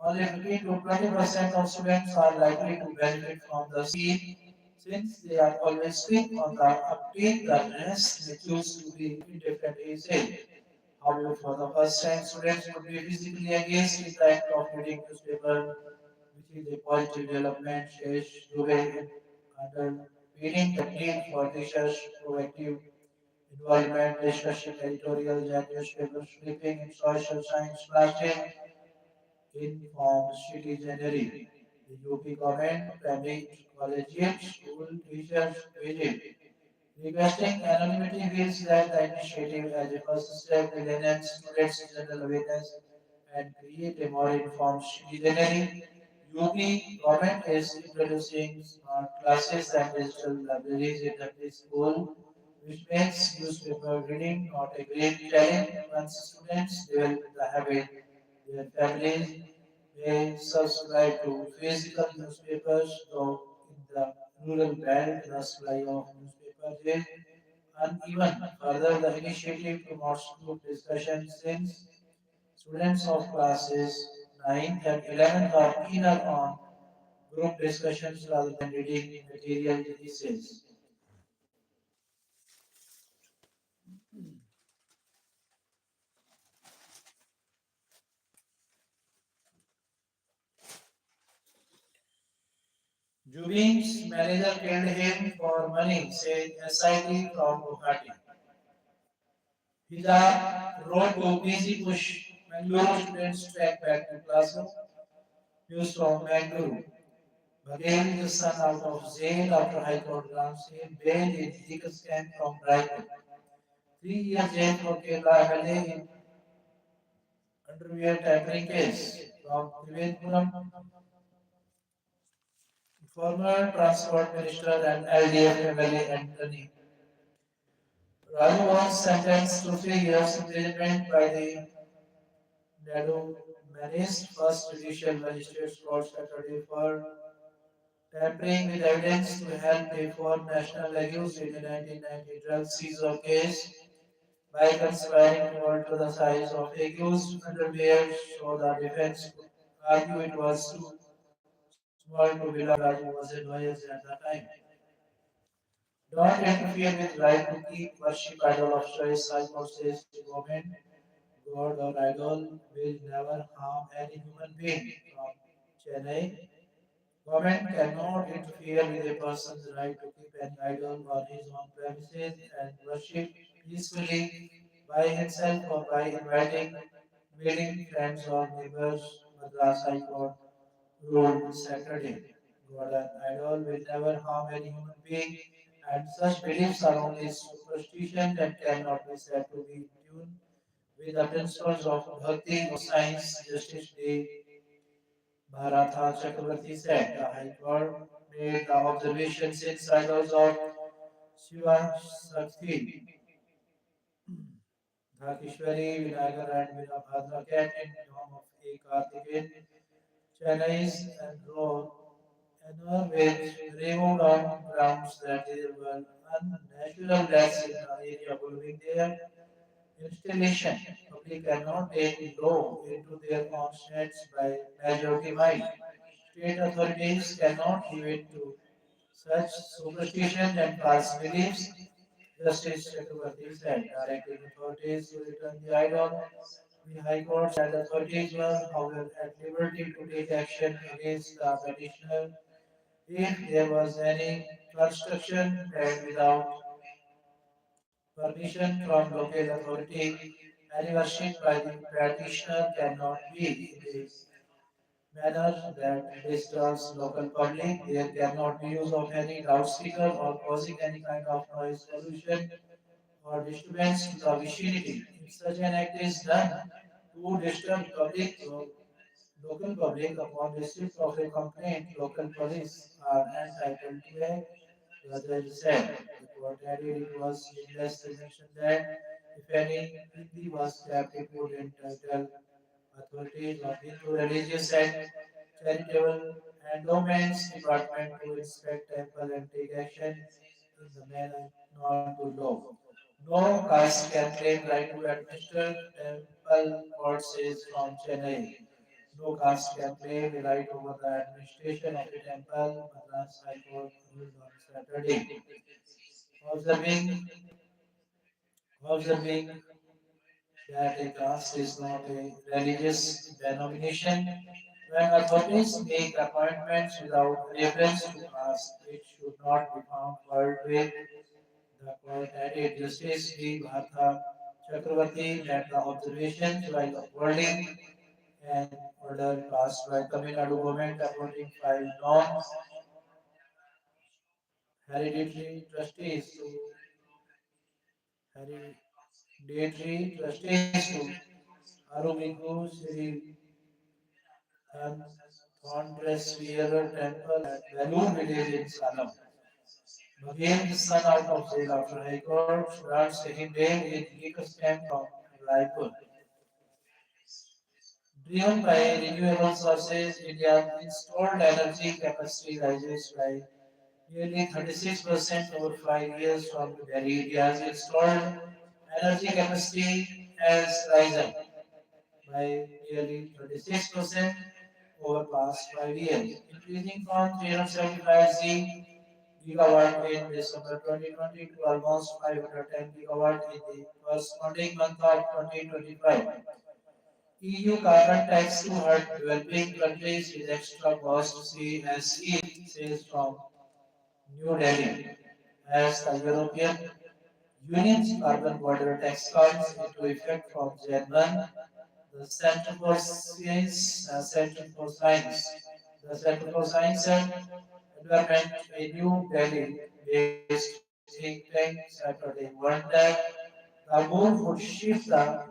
Only 15 to 20% of students are likely to benefit from the scheme since they are always quick on the uptake, the rest may choose to be indifferent age. However, for the first time, students would be physically engaged in the act of reading newspaper, which is a positive development, says Dubey, underpinning the need for research, proactive involvement, discussion, editorials, and newspaper flipping in social science classes informed citizenry. The UP government primary collegiate school teachers visit. Requesting anonymity feels that the initiative as a first step will enhance students' general awareness and create a more informed citizenry. UP government is introducing smart classes and digital libraries in every school, which makes newspaper reading not a great challenge. Once students develop the habit, their families may subscribe to physical newspapers, though in the rural belt the supply of newspapers is uneven. Further, the initiative promotes group discussion since students of classes 9th and 11th are keener on group discussions rather than reading material essays. Jubin's manager killed him for money, said SIT from Guwahati. Hijab wrote to PG push Mangaluru students track back to classroom. News from Mangaluru. Baghel, the son out of jail after High Court grants him bail in legal scam from Raipur. 3 years jail for Kerala MLA in underwear tampering case. From Trivandrum, former Transport Minister and LDF MLA Anthony Raju was sentenced to 3 years imprisonment by the Nadu Manist First Judicial Magistrates Court Saturday for tampering with evidence to help pay for national legacies in the 1990 drug seizure case by conspiring to alter the size of accused underwear so the defense could argue it was too small to belong. Raju was advised at the time. Don't interfere with right to keep worship idol of choice, High Court says to government. God or idol will never harm any human being. From Chennai, government cannot interfere with a person's right to keep any idol on his own premises and worship peacefully by himself or by inviting willing friends or neighbors. Madras High Court ruled Saturday. God and idol will never harm any human being, and such beliefs are only superstition and cannot be said to be in tune with the principles of bhakti or science. Justice D. Bharatha Chakravarti said the High Court made the observation since idols of Shiva Shakti, Dhakishwari, Vinayagar, and Vinabhadra kept in home of A. Karthikeyan, Chinese and raw annual wage removed on grounds that there were unnatural deaths in the area following their installation. Public cannot take law into their own hands by majority might. State authorities cannot give in to such superstition and false beliefs. Justice Chakravarti said, directing authorities to return the idol. The High Court said authorities were, however, at liberty to take action against the petitioner if there was any construction made without permission from local authority. Any worship by the petitioner cannot be in a manner that disturbs local public. There cannot be use of any loudspeaker or causing any kind of noise pollution or disturbance to the vicinity. If such an act is done to disturb public, local public upon receipt of a complaint, local police are entitled to act. The judge said. The court added it was needless to mention that if any Hindi was kept, it would entitle authorities of Hindu religious and charitable endowments department to inspect temple and take action in the manner known to law. No caste can claim right to administer temple, court says from Chennai. No caste can claim a right over the administration of a temple, Madras High Court ruled on Saturday. Observing, observing that a caste is not a religious denomination, when authorities make appointments without reference to caste, it should not be found fault with. The court added Justice D. Bharta Chakravarti made the observations while upholding an order passed by Tamil Nadu government appointing 5 non-hereditary trustees to Aruminku Sri Thondreswearer Temple at Balloon Village in Salem. Again, the son out of jail after High Court grants him bail in legal scam from Raipur. Driven by renewable sources, India's installed energy capacity rises by nearly 36% over 5 years from the very India's installed energy capacity has risen by nearly 36% over past 5 years, increasing from 375 gigawatt in December 2020 to almost 510 gigawatt in the corresponding month of 2025. EU carbon tax to hurt developing countries with extra cost, CSE, says from New Delhi. As the European Union's carbon border tax comes into effect from January, the Center for Science and Environment, a New Delhi-based think tank Saturday warned that the move would shift the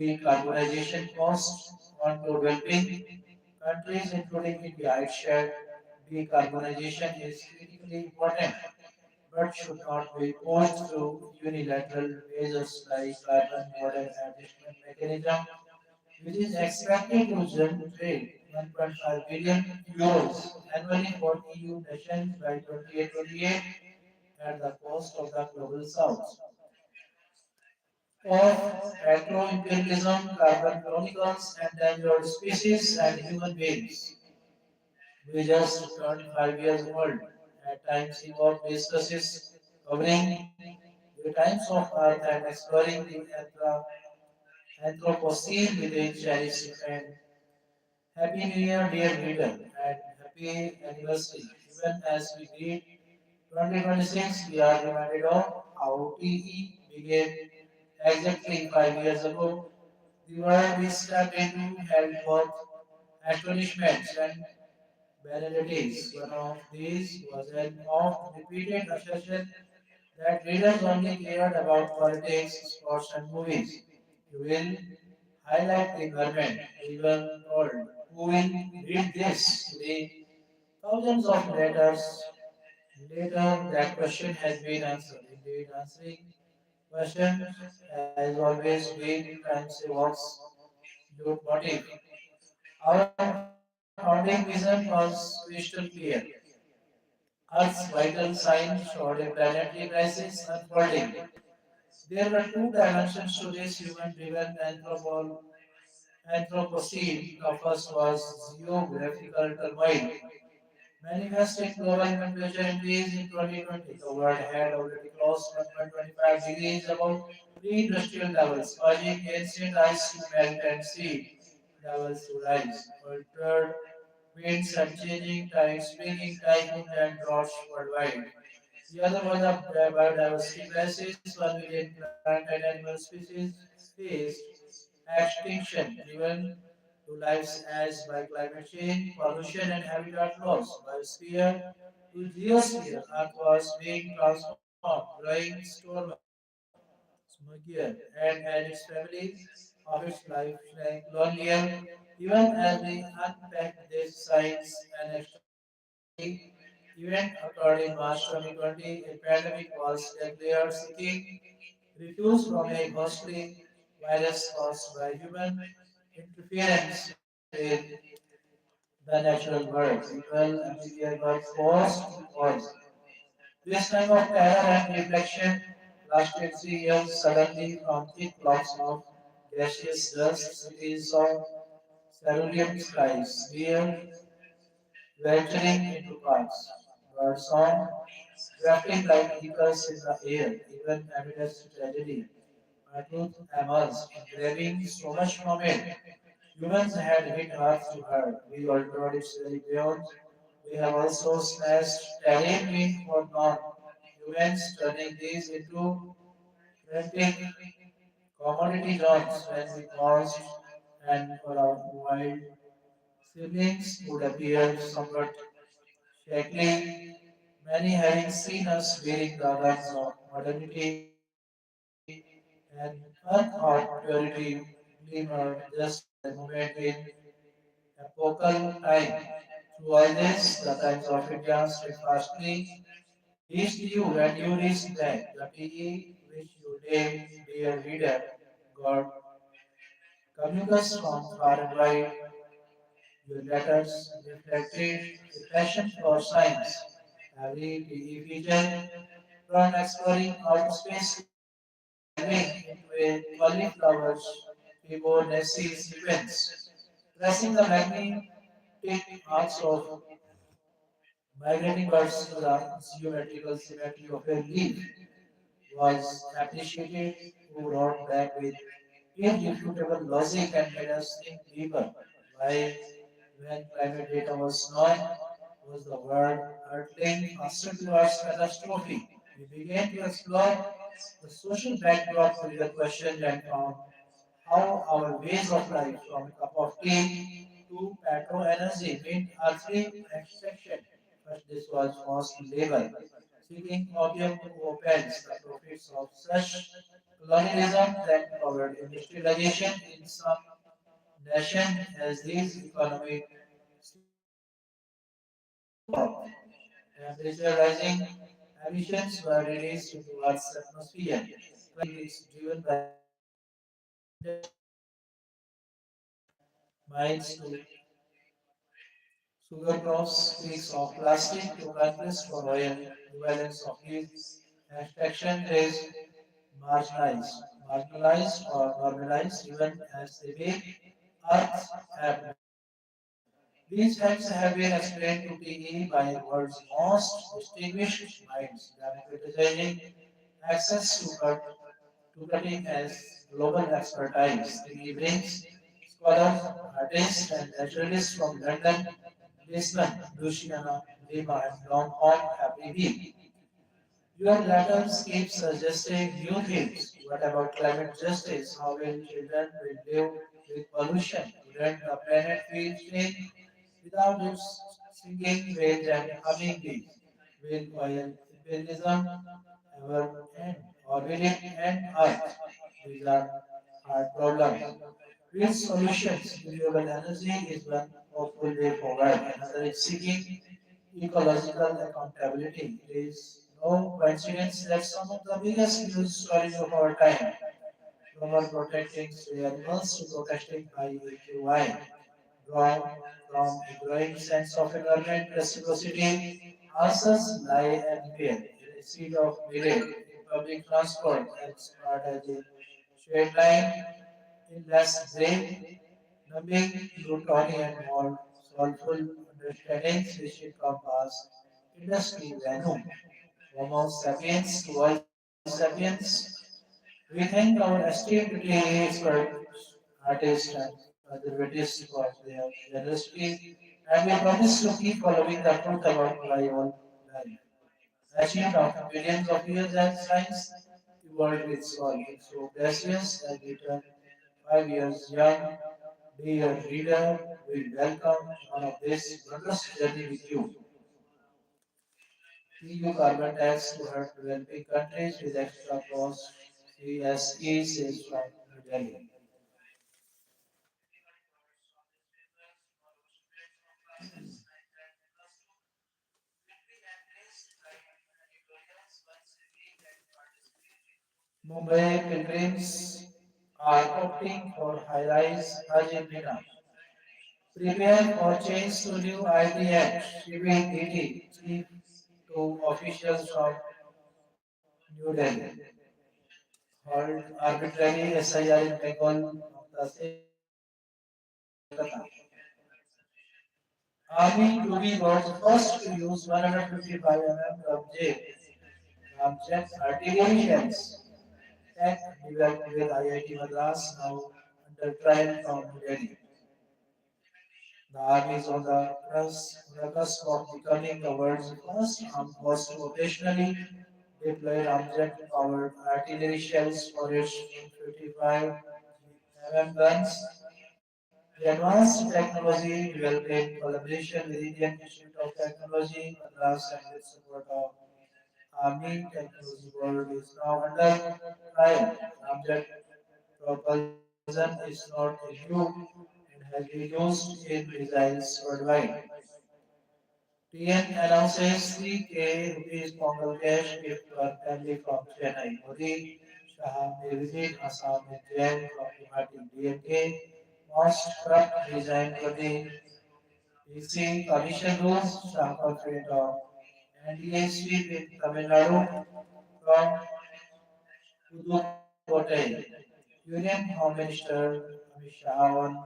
decarbonization cost onto developing countries, including India. It shared decarbonization is critically important but should not be imposed through unilateral measures like carbon border adjustment mechanism, which is expected to generate 1.5 billion euros annually for EU nations by 2028 at the cost of the global south. Of agro-imperialism, carbon chronicles, endangered species, and human beings. We just turned 5 years old. At times, Evolve discusses covering the times of Earth and exploring the Anthropocene within cherished friend. Happy New Year, dear reader, and happy anniversary. Even as we greet 2026, we are reminded of how TE began exactly 5 years ago. The world we stepped into held both astonishments and banalities. One of these was an oft repeated assertion that readers only cared about politics, sports, and movies. You will highlight the environment. We were told, who will read this today? Thousands of letters later, that question has been answered. Indeed, answering question has always been Times Awards motive. Our founding vision was crystal clear. Earth's vital signs showed a planetary crisis unfolding. There were two dimensions to this human-driven Anthropocene. The first was geographical turmoil. Manifest in global temperature increase in 2020. The world had already crossed 1.25 degrees above pre-industrial levels, causing ancient ice to melt and sea levels to rise. Altered winds and changing tides, bringing typhoons and droughts worldwide. The other was a biodiversity crisis. 1 million plant and animal species faced extinction, driven to lives as by climate change, pollution, and habitat loss. Biosphere to geosphere, Earth was being transformed, growing storm, smoggier, and its family of its life lonelier. Even as we unpack these signs, an extraordinary event occurred in March 2020. A pandemic was declared seeking refuge from a ghostly virus caused by human interference with the natural world. People everywhere were forced to pause. This time of terror and reflection lasted 3 years. Suddenly, from thick clouds of gaseous dust, cities saw cerulean skies, deer venturing into parks, bird song drifting like eagles in the air, even amidst tragedy. A truth emerged, engraving so much from it. Humans had hit Earth to hurt. We altered its very beyond. We have also smashed terrain meant for non-humans, turning these into frantic commodity zones when we paused and for our wild siblings would appear somewhat shakily, many having seen us wearing the guns of modernity and unearthed purity glimmered just as a moment in epochal time. Through all this, the Times of India steadfastly reached you and you reached back. The TE which you named, dear reader, got communicus from far and wide. Your letters reflected a passion for science. Every TE feature, from exploring outer space to delving into a cauliflower's Fibonacci sequence, tracing the magnetic arcs of migrating birds to the geometrical symmetry of a leaf, was appreciated. Who wrote back with irrefutable logic and made us think deeper. Why, when climate data was known, was the world hurtling faster towards catastrophe? We began to explore the social backdrop, bigger questions, and found how our ways of life, from a cup of tea to petro energy, meant earthly extraction. First, this was forced labor, seeking opium to opens the profits of such colonialism that powered industrialization in some nations as these economies slowed. Temperature rising, emissions were released into Earth's atmosphere. Climate is driven by industries from mines to sugar crops, peaks of plastic to countries for oil. The balance of these extraction is marginalized or normalized even as they make Earth abnormal. These facts have been explained to PE by the world's most distinguished minds, democratizing access to cutting as global expertise. PE brings scholars, artists, and naturalists from London, Lisbon, Louisiana, Lima, and Long Kong every week. Your letters keep suggesting new things. What about climate justice? How will children will live with pollution? Wouldn't the planet feel safe without its singing whales and humming bees? Will oil imperialism ever end? Or will it end Earth? These are hard problems. With solutions, renewable energy is one hopeful way forward. Another is seeking ecological accountability. It is no coincidence that some of the biggest news stories of our time, from our protecting stray animals to protesting IAQI, draw from a growing sense of environment reciprocity. Answers lie anywhere in a seat of millet, in public transport, as part as a shared line, in less brave, numbing, Newtonian, more soulful understandings which encompass industry value. Homo sapiens to all sapiens, we thank our esteemed experts, artists, and conservatives for their generosity, and we promise to keep following the truth about why all life. Achieved after billions of years as science evolved with soul. It's so precious as we turn 5 years young. Dear reader, we welcome one of this wondrous journey with you. EU carbon tax to hurt developing countries with extra costs. CSE says from New Delhi. Mumbai pilgrims are opting for high-rise Hajj in Mina. Prepare for change to new IT Act. Shipping DT, chief to officials from New Delhi. Hold arbitrary SIR in Bengal, Mamta says from Kolkata. Army to be world's first to use 155 J ramjet artillery shells. Tech developed with IIT Madras now under trial from New Delhi. The army is on the cusp of becoming the world's first armed force to operationally deploy ramjet-powered artillery shells for its 155 guns. The advanced technology developed in collaboration with Indian Institute of Technology, Madras, and with support of Army Technology Board is now under trial. Ramjet propulsion is not new and has been used in missiles worldwide. TN announces 3K rupees Pongal cash gift for family from Chennai. Modi Shah may visit Assam and Jain from Guwahati. DMK most corrupt design body. PC Commission rules Shah confident of NDA sweep in Tamil Nadu from Pudukkottai. Union Home Minister Amit Shah on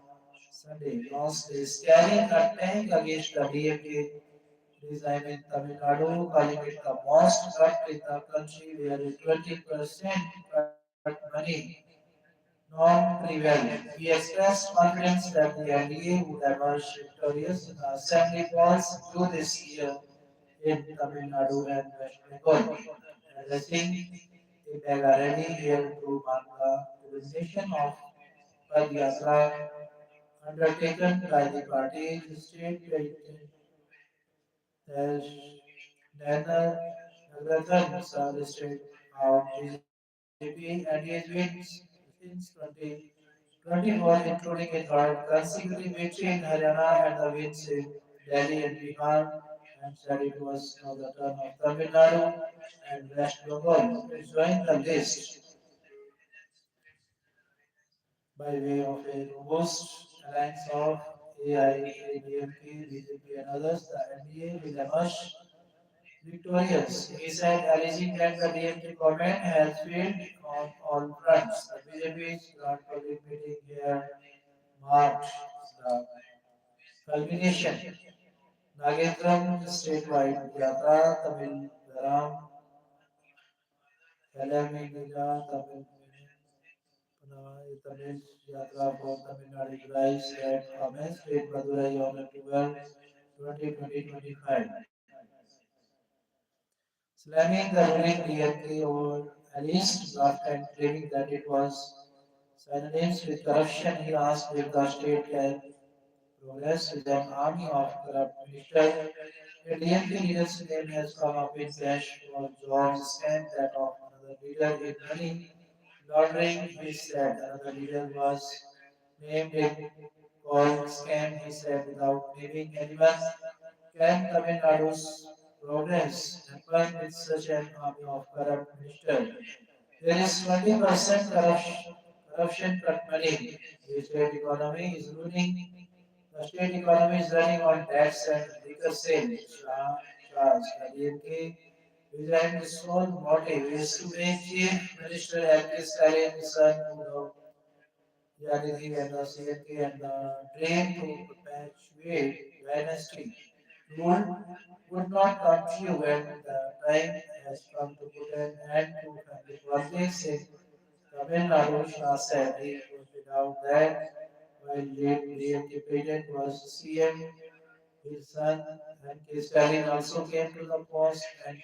Sunday launched a scaling attack against the DMK regime in Tamil Nadu, calling it the most corrupt in the country where a 20% cut money non-trivial. He expressed confidence that the NDA would emerge victorious in the assembly polls due this year in Tamil Nadu and West Bengal. Addressing a mega rally here to mark the culmination of Padayatra undertaken by the party's state as Nana Nagarajan listed out BJP NDA's wins since 2024, including a third consecutive victory in Haryana and the wins in Delhi and Bihar, and said it was now the turn of Tamil Nadu and West Bengal to join the list by way of a robust alliance of AIADMK, BJP, and others. The NDA will emerge victorious. He said, alleging that the DMK government has failed on all fronts. The BJP's grand public meeting here marked the culmination. Nagendram statewide Yatra Tamil Dharam Kalaminiga Tamil Tamil Yatra for Tamil Nadu Rise that commenced in Madurai on October 2025. Slamming the ruling DMK over alleged graft and claiming that it was synonymous with corruption, he asked if the state can progress with an army of corrupt ministers. A DMK leader's name has come up in cash for jobs scam that of another leader in money laundering. He said another leader was named in called scam. He said without naming anyone. Can Tamil Nadu's progress happen with such an army of corrupt ministers? There is 20% corruption cut money. The state economy is ruining. The state economy is running on debts and liquor sales. Charge. The DMK behind the sole motive is to make Chief Minister MP Stalin the son of Yanidhi and the CNK and the dream to perpetuate dynasty. Rule would not come true when the time has come to put an end to family politics in Tamil Nadu. Shah said he pointed out that while late DMK president was CM, his son N.K. Stalin also came to the post and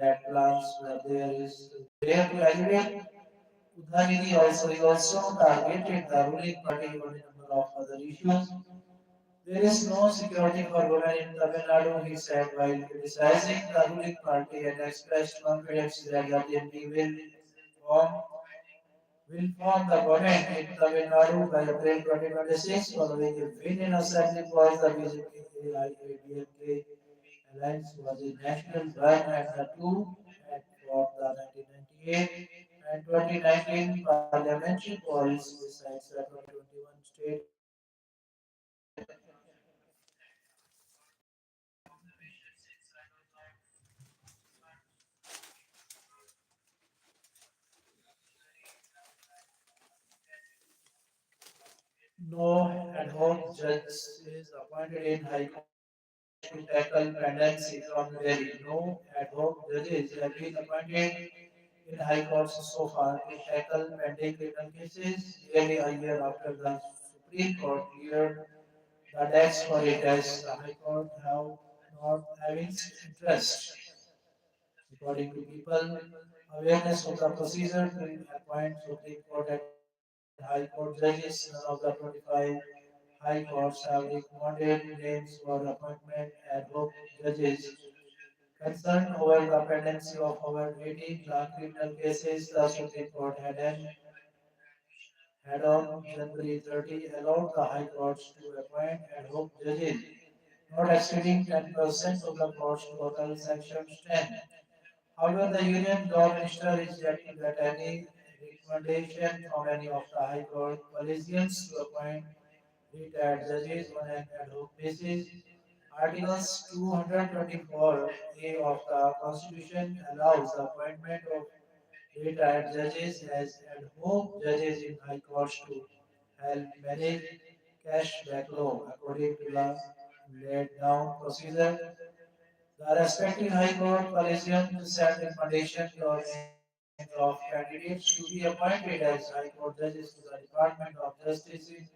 that plans were there to elevate Udhanidhi also. He also targeted the ruling party on a number of other issues. There is no security for women in Tamil Nadu, he said while criticizing the ruling party and expressed confidence that the TMP form, will form the government in Tamil Nadu by April 2026 following a win in assembly polls. The BJP AIADMK alliance was a national one and the two had fought the 1998 and 2019 parliamentary polls besides the 2021 state election. No ad hoc judge is appointed in High Court to tackle pendency from Delhi. No ad hoc judges have been appointed in High Courts so far to tackle pending criminal cases nearly a year after the Supreme Court cleared the decks for a test. The High Court have not having interest. According to people, awareness of the procedure to appoint Supreme Court and High Court judges, none of the 25 High Courts have recommended names for appointment ad hoc judges. Concerned over the pendency of over 18 lakh criminal cases, the Supreme Court had on January 30 allowed the High Courts to appoint ad hoc judges, not exceeding 10% of the court's total sanctioned strength. However, the Union Law Minister is yet to get any recommendation from any of the High Court collegians to appoint retired judges on an ad hoc basis. Articles 224A of the Constitution allows the appointment of retired judges as ad hoc judges in high courts to help manage cash backlog. According to the laid down procedure, the respective high court collegium send recommendation to any of candidates to be appointed as High Court judges to the Department of Justice in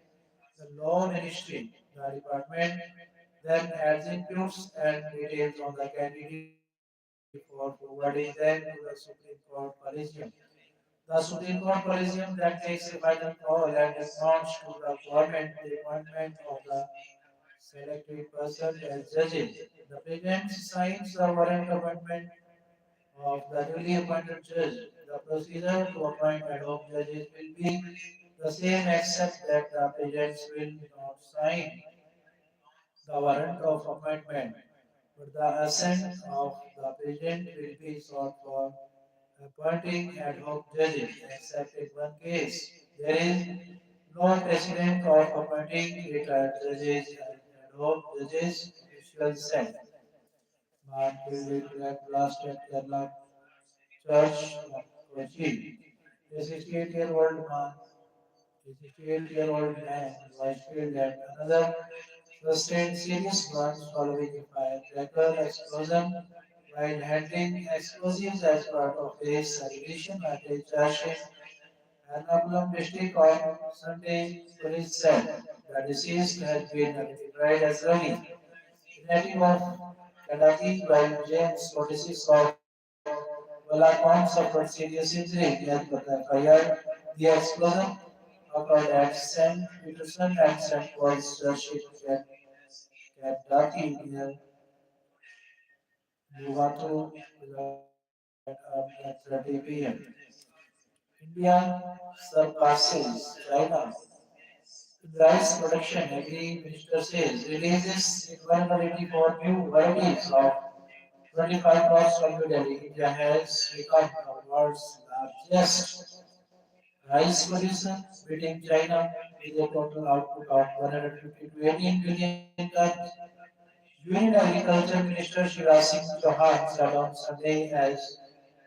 the Law Ministry. The department then adds inputs and details on the candidate before forwarding them to the Supreme Court Collegium. The Supreme Court Collegium then takes a final call and recommends to the government the appointment of the selected person as judges. The President signs the warrant appointment of the newly appointed judge. The procedure to appoint ad hoc judges will be the same except that the President will not sign the warrant of appointment, but the assent of the President will be sought for appointing ad hoc judges, except in one case. There is no precedent of appointing retired judges and ad hoc judges, official said. Mark will collect last at Kerala Church, Kochi. A 68-year-old man, a 68-year-old man was killed and another sustained serious burns following a firecracker explosion while handling explosives as part of a celebration at a church in Ernakulam district on Sunday. Police said the deceased has been identified as Ravi, a native of Kadaki, while James, 46, of Balakon suffered serious injury. As per the FIR, the explosion occurred at St. Peterson and St. Paul's Church in Kadaki near Luvato at 30 p.m. India surpasses China in rice production, Agri Minister says. Releases availability for new varieties of 25 crops from New Delhi. India has become the world's largest rice producer, beating China with a total output of 150 to 18 billion tons. Union Agriculture Minister Shivraj Singh Chauhan said on Sunday as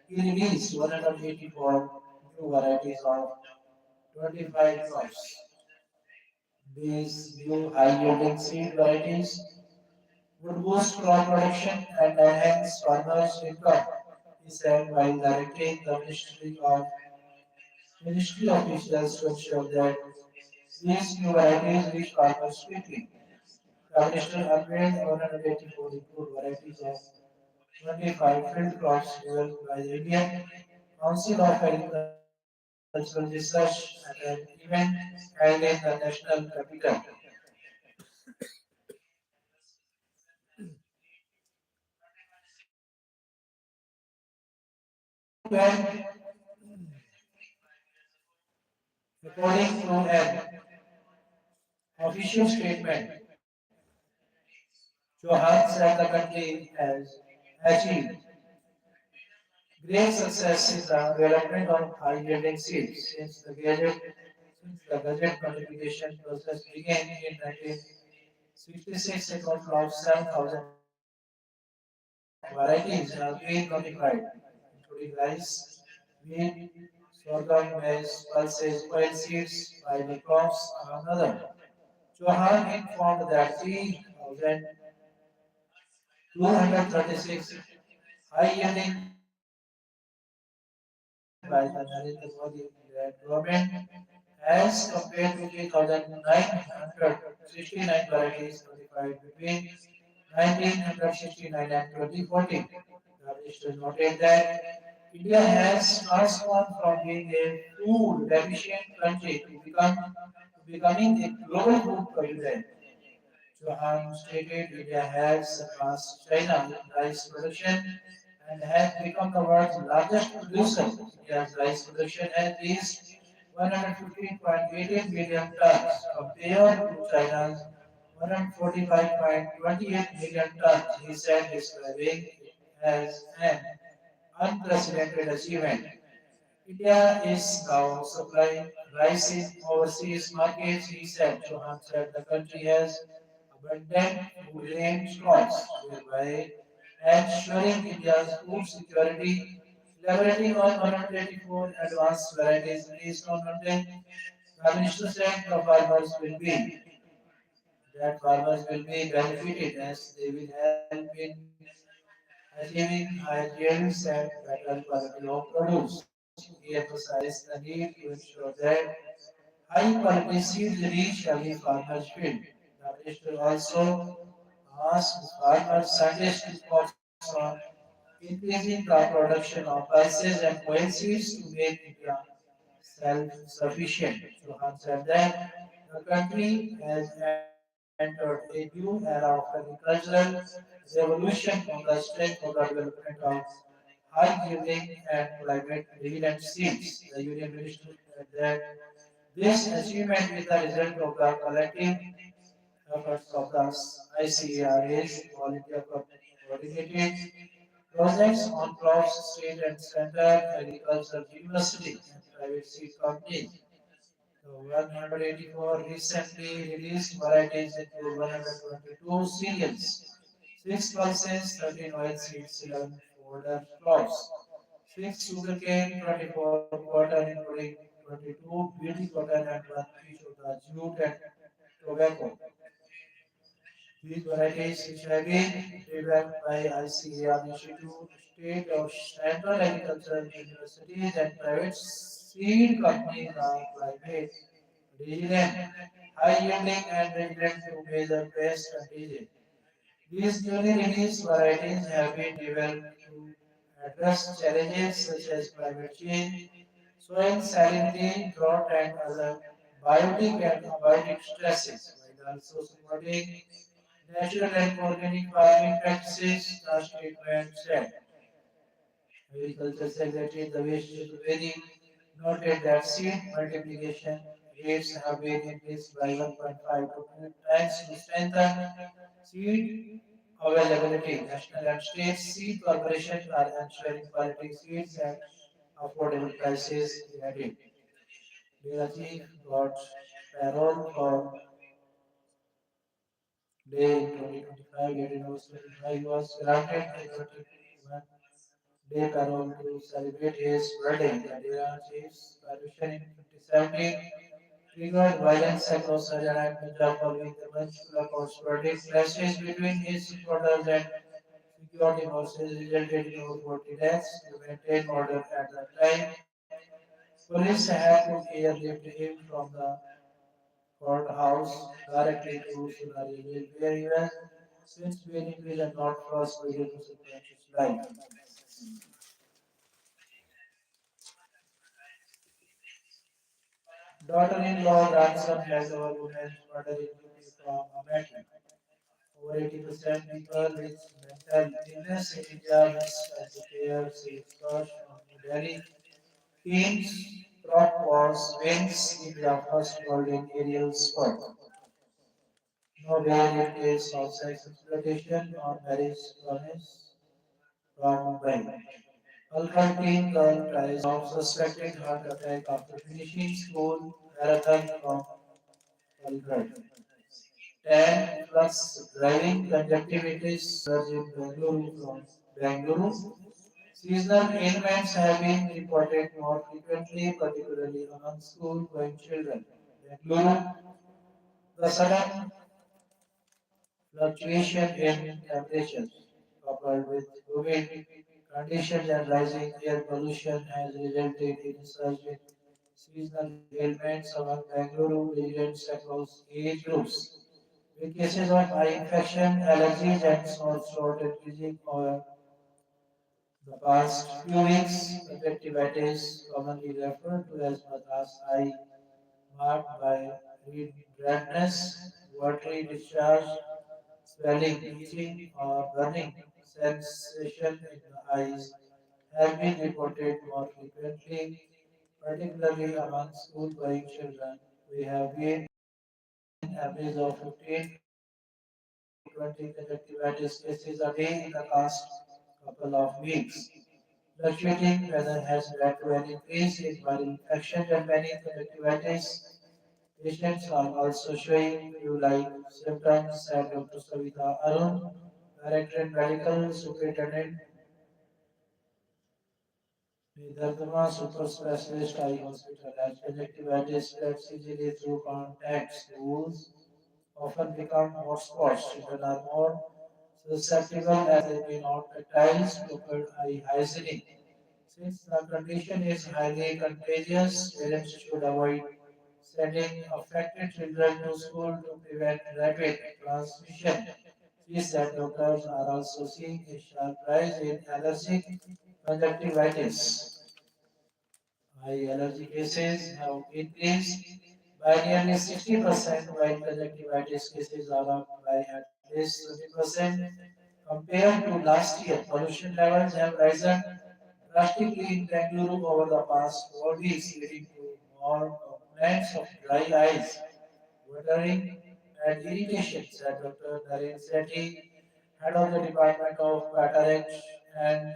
he released 184 new varieties of 25 crops. These new high-yielding seed varieties would boost crop production and enhance farmers' income, he said while directing the ministry officials to ensure that these new varieties reach farmers quickly. The minister unveiled 184 improved varieties of 25 field crops developed by the Indian Council of Agricultural Research at an event held in the national capital. When, according to an official statement, Chauhan said the country has achieved great success in the development of high-yielding seeds since the gadget notification process began in 1966. A total of 7,000 varieties have been notified, including rice, wheat, sorghum, maize, pulses, oilseeds, fiber crops, among others. Chauhan informed that 3,236 high-yielding varieties have been identified by the Narendra Modi-led government as compared to 3,969 varieties notified between 1969 and 2014. The minister noted that India has transformed from being a food deficient country to becoming a global food producer. Chauhan stated India has surpassed China in rice production and has become the world's largest producer. India's rice production has reached 115.18 million tons compared to China's 145.28 million tons, he said, describing it as an unprecedented achievement. India is now supplying rice in overseas markets, he said. Chauhan said the country has abundant food grain stocks, thereby ensuring India's food security. Elaborating on 184 advanced varieties released on Monday, the minister said farmers will be benefited as they will help in achieving higher yields and better quality of produce. he emphasized the need to ensure that high quality seeds reach every farmer's field. The minister also asked farmers scientists to focus on increasing the production of pulses and oilseeds to make India self-sufficient. Chauhan said that the country has entered a new era of agricultural revolution from the strength of the development of high-yielding and climate-resilient seeds. The Union Minister said that this achievement is the result of the collective efforts of the ICARA's All India coordinated projects on crops, state and center, agricultural university, and private seed companies. The 184 recently released varieties include 122 cereals, 6 pulses, 13 oilseeds, 11 fodder crops, 6 sugarcane, 24 cotton, including 22 beauty cotton, and 1 each of the jute and tobacco. These varieties, which have been developed by ICAR Institute, state or central agricultural universities, and private seed companies, are climate resilient, high yielding, and resilient to major pests and disease. These newly released varieties have been developed to address challenges such as climate change, soil salinity, drought, and other biotic and abiotic stresses, while also supporting natural and organic farming practices, the statement said. Agriculture Secretary Devesh Chaturvedi noted that seed multiplication rates have been increased by 1.5 to 2 times to strengthen seed availability. National and state seed corporations are ensuring quality seeds at affordable prices, he added. The chief got parole for day in 2025, yet in August 2025 he was granted a 21 day parole to celebrate his birthday. The Dera chief's graduation in 2017 triggered violence across Haryana and Punjab following the Panchkula court's verdict. Clashes between his supporters and security forces resulted in over 40 deaths. To maintain order at the time, police had to airlift him from the courthouse directly to Sunari jail, where he was since been in prison not first due to consequences life. Daughter-in-law grandson has our women's murder in UP from Amati. Over 80% people with mental illness in India must care safe search from New Delhi. Teens crop wars wins India first gold in aerial sport. No bail in case of sex exploitation or marriage promise from Mumbai. Alkal teen girl tries of suspected heart attack after finishing school marathon from Alkal. 10 flux driving conjunctivitis surge in Bengaluru from Bengaluru. Seasonal ailments have been reported more frequently, particularly among school-going children. Bengaluru, the sudden fluctuation in temperatures, coupled with humid conditions and rising air pollution, has resulted in a surge in seasonal ailments among Bengaluru residents across age groups, with cases of eye infection, allergies, and sore throat increasing over the past few weeks. Conjunctivitis, commonly referred to as Madras eye, marked by redness, watery discharge, swelling, itching, or burning sensation in the eyes, have been reported more frequently, particularly among school-going children. We have been average of 15 to 20 conjunctivitis cases a day in the past couple of weeks. Fluctuating weather has led to an increase in viral infections and many conjunctivitis patients are also showing flu-like symptoms, said Dr. Savita Arun, Director and Medical Superintendent, Nidhartama Super Specialist Eye Hospital. As conjunctivitis spreads easily through contact, schools often become hotspots. Children are more susceptible as they may not practice proper eye hygiene. Since the condition is highly contagious, parents should avoid sending affected children to school to prevent rapid transmission. She said doctors are also seeing a sharp rise in allergic conjunctivitis. Eye allergy cases have increased by nearly 60%, while conjunctivitis cases are up by at least 20% compared to last year. Pollution levels have risen drastically in Bengaluru over the past 4 weeks, leading to more complaints of dry eyes, watering, and irritation, said Dr. Naren Sethi, head of the Department of Cataract and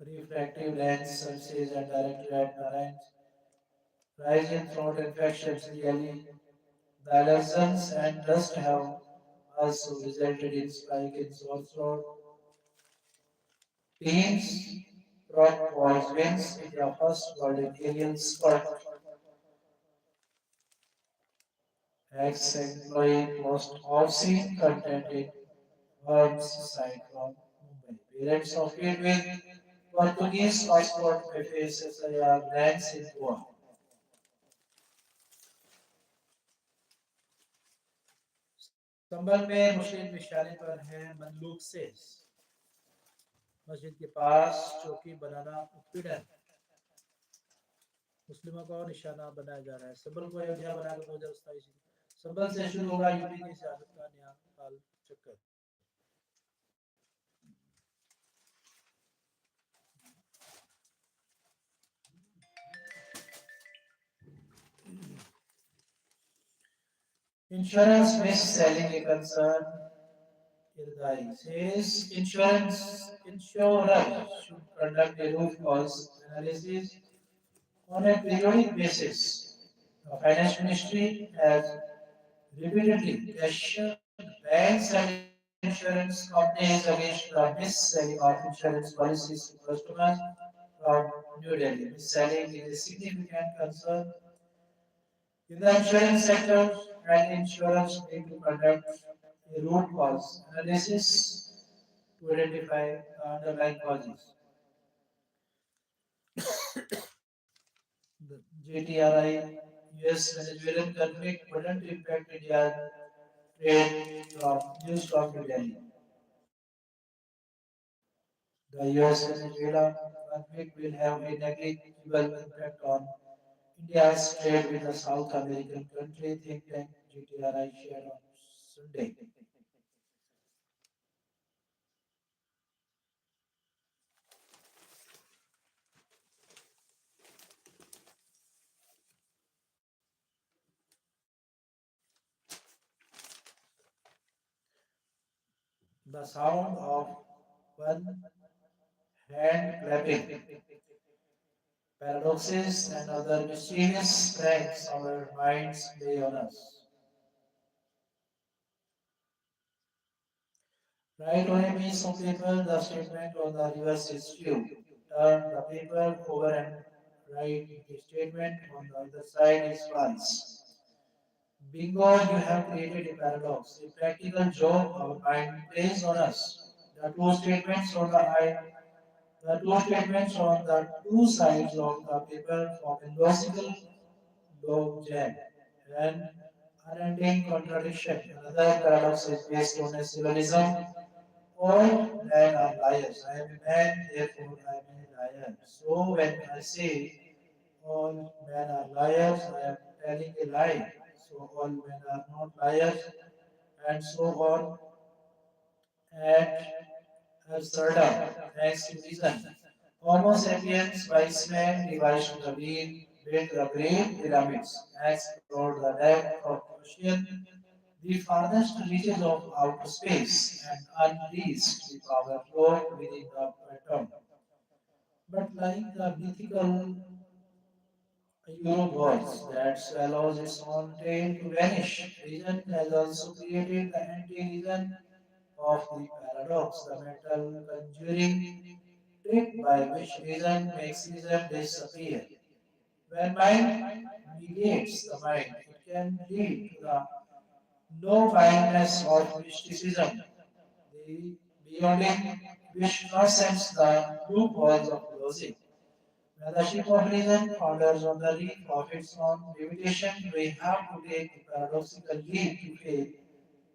Refractive Lens Services and Director at Narayan. Rise in throat infections, really, the allergens and dust have also resulted in spike in sore throat. Teens brought boys wins India first world in aerial spurt. Ex-employee post off-scene content in Worms site from Mumbai. Parents of kid with Portuguese passport may face SIR ranks in Goa. संभल में मुस्लिम निशाने पर है बंदूक से मस्जिद के पास चौकी बनाना उत्पीड़न मुस्लिमों को निशाना बनाया जा रहा है संभल को अयोध्या बनाकर 2027 संभल से शुरू होगा यूपी की सियासत का नया काल चक्कर Insurance mis-selling a concern. Irdai says insurer should conduct a root cause analysis on a periodic basis. The Finance Ministry has repeatedly cautioned banks and insurance companies against the mis-selling of insurance policies to customers from New Delhi. Mis-selling is a significant concern in the insurance sector, and insurers need to conduct a root cause analysis to identify the underlying causes. The JTRI US Venezuelan conflict wouldn't impact India's trade from news from New Delhi. The US Venezuela conflict will have a negligible impact on India's trade with the South American country, think tank GTRI shared on Sunday. The sound of one hand clapping, paradoxes, and other mysterious pranks our minds play on us. Right on a piece of paper, the statement on the reverse is true. Turn the paper over and write the statement on the other side is false. Bingo, you have created a paradox, a practical joke our mind plays on us. The two statements on the two sides of the paper form a logical log jam, an unending contradiction. Another paradox is based on a syllogism. All men are liars. I am a man, therefore I am a liar. So when I say all men are liars, I am telling a lie. So all men are not liars, and so on ad absurdum, thanks to reason. Homo sapiens, wise men, devised the wheel, built the great pyramids, explored the depth of the ocean, the farthest reaches of outer space, and unleashed the power locked within the atom. But like the mythical Eurogods that swallows its own tail to vanish, reason has also created the anti-reason of the paradox, the mental conjuring trick by which reason makes reason disappear. When mind negates the mind, it can lead to the no mindness of mysticism. The Beyonding which transcends the loopholes of logic. When the ship of reason founders on the reef of its own limitation, we have to take the paradoxical leap to faith,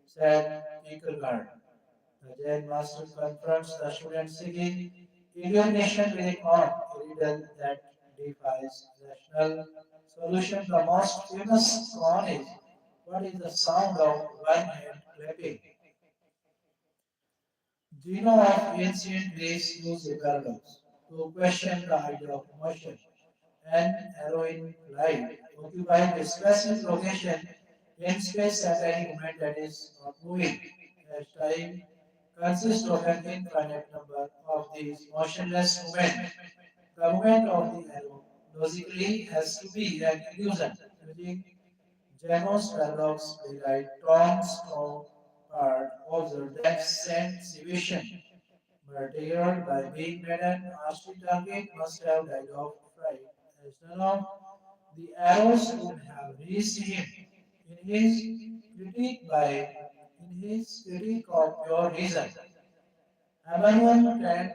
said Kierkegaard. The Jain master confronts the student seeking illumination with a calm, a riddle that defies rational solution. The most famous con is what is the sound of one hand clapping? Zeno of ancient Greece used a paradox to question the idea of motion. An arrow in flight occupied a specific location in space at any moment that is not moving, as time consists of an infinite number of these motionless movements. The movement of the arrow logically has to be an illusion. Using Zeno's paradox, daylight Tom's part observed that Saint Sebastian, martyred by being made an archery target, must have died of fright, as none of the arrows would have reached him. In his critique of pure reason, Emmanuel Kant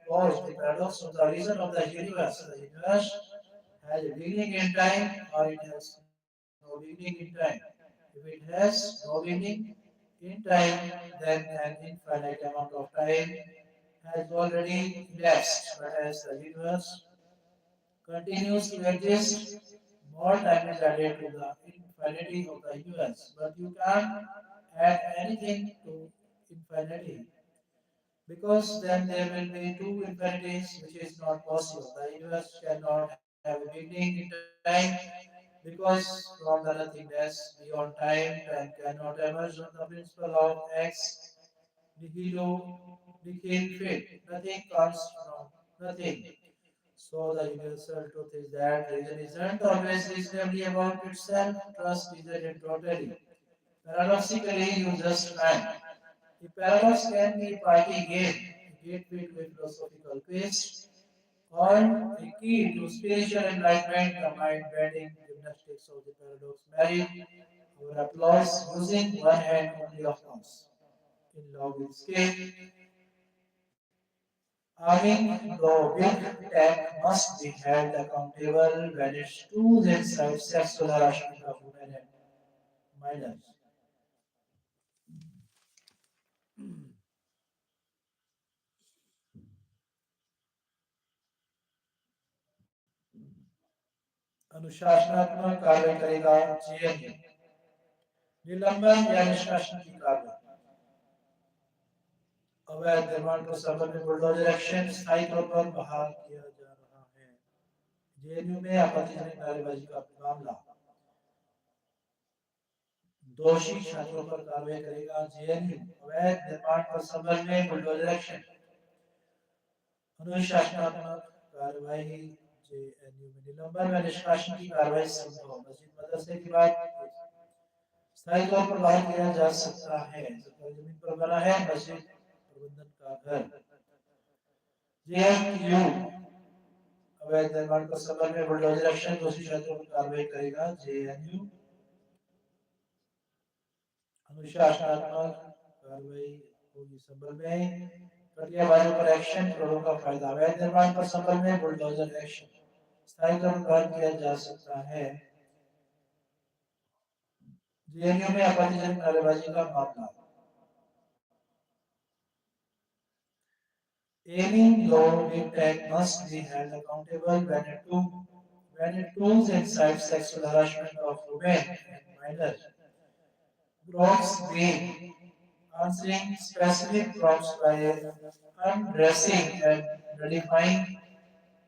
posed the paradox of the reason of the universe. The universe has a beginning in time or it has no beginning in time. If it has no beginning in time, then an infinite amount of time has already elapsed. But as the universe continues to exist, more time is added to the infinity of the universe. But you can't add anything to infinity because then there will be two infinities, which is not possible. The universe cannot have a beginning in time because from the nothingness beyond time cannot emerge on the principle of ex nihilo nihil fit. Nothing comes from nothing. So the universal truth is that reason isn't always reasonably about itself. Trust isn't it totally. Paradoxically, you just can't. The paradox can be a party game, a gateway to a philosophical quest, or a key to spiritual enlightenment. The mind-bending gymnastics of the paradox merit our applause using one hand only, of course. In love with scale, arming the big tech must be held accountable when its tools inside sexual harassment of women and minors. अनुशासनात्मक कार्रवाई करेगा JNU निलंबन या निष्कासन की कार्रवाई अवैध निर्माण को संबंध में बुलडोजर एक्शन स्थायी तौर पर बहाल किया जा रहा है जेएनयू में आपत्तिजनक नारेबाजी का मामला दोषी छात्रों पर कार्रवाई करेगा जेएनयू अवैध निर्माण पर संबंध में बुलडोजर एक्शन अनुशासनात्मक कार्रवाई जेएनयू में निलंबन व निष्कासन की कार्रवाई संभव मस्जिद मदरसे की बात स्थायी तौर पर बाहर किया जा सकता है सरकारी जमीन पर बना है मस्जिद प्रबंधन का घर जेएनयू अवैध निर्माण पर संबंध में बुलडोजर एक्शन दोषी छात्रों पर कार्रवाई करेगा जेएनयू अनुशासनात्मक कार्रवाई होगी संबंध में कटियाबाजों पर एक्शन करोड़ों का फायदा अवैध निर्माण पर संबंध में बुलडोजर एक्शन स्थायी तौर पर बाहर किया जा सकता है जेएनयू में आपत्तिजनक नारेबाजी का मामला aiming low big tech must be held accountable when it tools inside sexual harassment of women and minors. Groves Green answering specific prompts by undressing and nudifying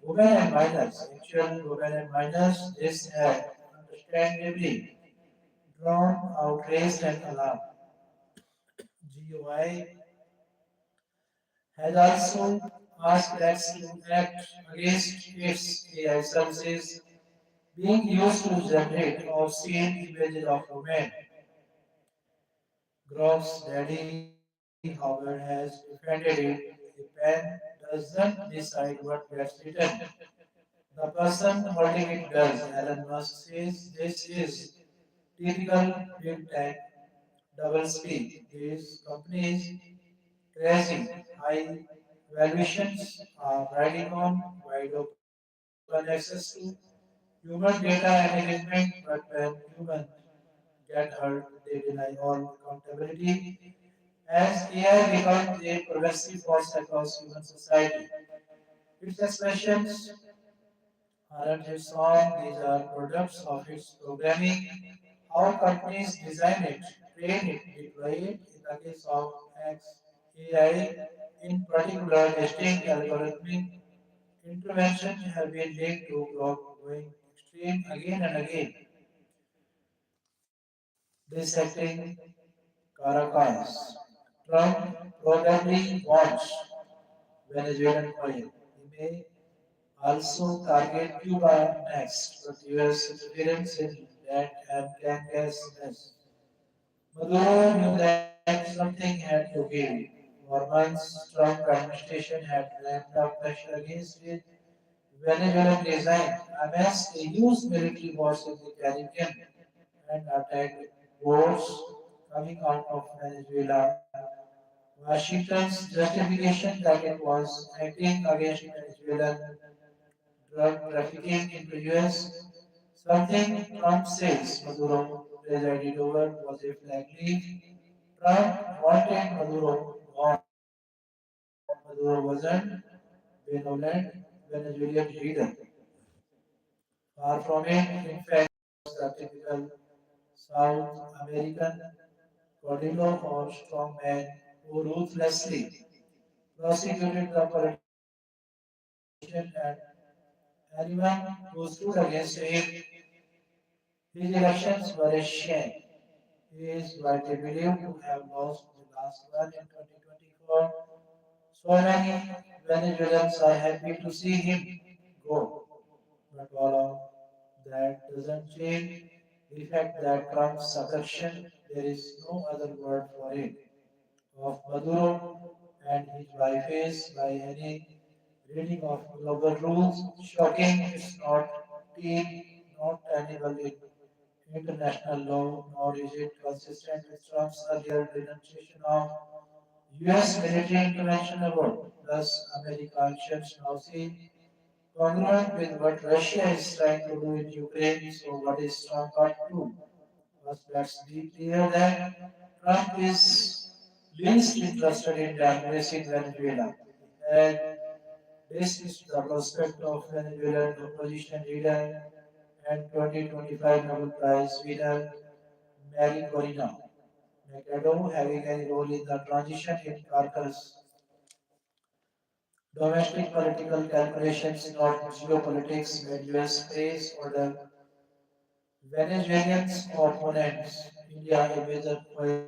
women and minors, actual women and minors. This had understandably drawn outrage and alarm. GUI has also asked Rex to act against its AI services being used to generate obscene images of women. Grove's daddy, Howard, has defended it. A pen doesn't decide what gets written. The person holding it does. Elon Musk says this is typical big tech double speak. These companies crazy high valuations are riding on wide open access to human data and engagement, but when humans get hurt, they deny all accountability. As AI becomes a pervasive force across human society, its expressions aren't its own, these are products of its programming, how companies design it, train it, deploy it. In the case of AI, in particular, distinct algorithmic intervention have been linked to going extreme again and again, dissecting Caracas. Trump probably wants Venezuelan oil. He may also target Cuba next, but US interference in that and can gas mess. Maduro knew that something had to give. For months, Trump administration had ramped up pressure against it. Venezuelan regime amassed a huge military force in the Caribbean and attacked boats coming out of Venezuela. Washington's justification that it was acting against Venezuelan drug trafficking into US, something Trump says Maduro presided over was a flag leaf. Trump wanted Maduro gone. Maduro wasn't benevolent Venezuelan leader. Far from it, in fact, was the typical South American Cordillo or strongman who ruthlessly prosecuted the politician and anyone who stood against him. His elections were a shame. He is widely believed to have lost the last one in 2024. So many Venezuelans are happy to see him go. But all of that doesn't change the fact that Trump's suppression, there is no other word for it, of Maduro and his wife is by any reading of global rules. Shocking, it's not not tenable in international law, nor is it consistent with Trump's earlier denunciation of US military intervention abroad. Thus, American actions now seem congruent with what Russia is trying to do in Ukraine. So, what is Trump up to? First, let's be clear that Trump is least interested in democracy in Venezuela. And this is the prospect of Venezuelan opposition leader and 2025 Nobel Prize winner Mary Corina Machado having a role in the transition in Caracas. Domestic political calculations, not geopolitics, made US praise order Venezuelans opponents. India, a major oil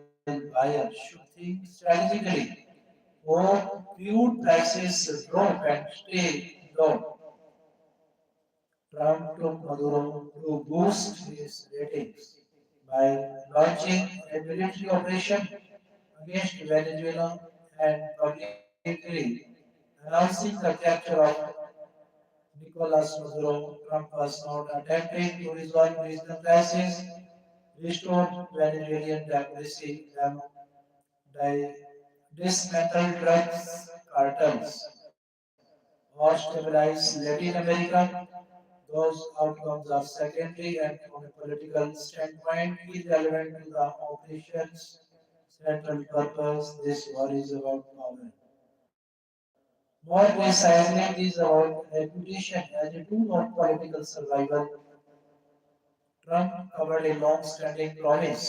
buyer, should think strategically. Or crude prices drop and stay low. Trump took Maduro to boost his ratings by launching a military operation against Venezuela and publicly announcing the capture of Nicolas Maduro. Trump was not attempting to resolve regional crisis, restore Venezuelan democracy, di- dismantle drugs cartels, or stabilize Latin America. Those outcomes are secondary and from a political standpoint irrelevant to the operation's central purpose. This war is about power. More precisely, it is about reputation as a tool of political survival. Trump covered a long-standing promise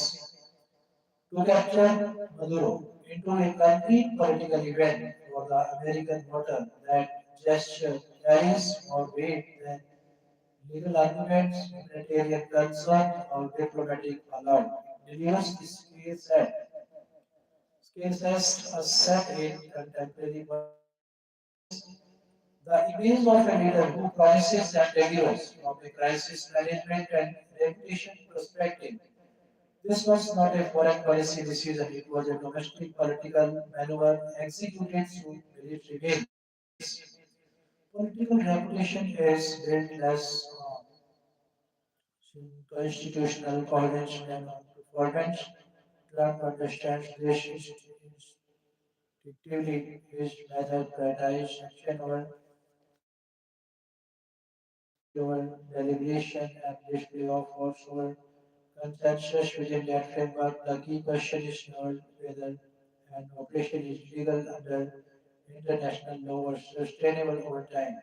to capture Maduro into a concrete political event for the American voter. That gesture carries more weight than legal arguments, humanitarian concern, or diplomatic fallout. It delivers the scariest asset in contemporary politics. The image of a leader who promises and delivers from a crisis management and reputation perspective. This was not a foreign policy decision, it was a domestic political maneuver executed through military means. Political reputation is built less on constitutional coordination and on performance. Trump understands this instinctively. His method prioritizes action over deliberation and display of force over consensus within that framework. The key question is not whether an operation is legal under international law or sustainable over time.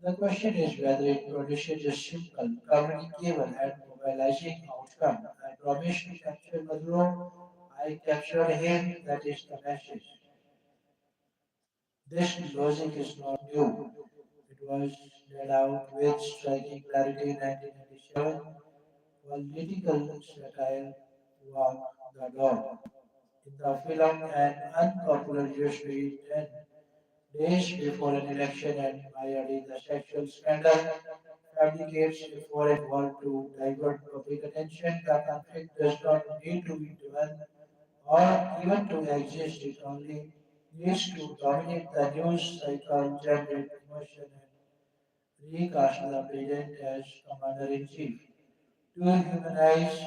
The question is whether it produces a simple, communicable, and mobilizing outcome. I promise to capture Maduro. I captured him. That is the message. This logic is not new. It was laid out with striking clarity in 1997. Political satire walked the dog. In the film, an unpopular Jewish lead 10 days before an election and Mayadi, the sexual scandal, fabricates a foreign war to divert public attention. The conflict does not need to be driven or even to exist. It only needs to dominate the news cycle, generate emotion, and recast the president as commander-in-chief. To humanize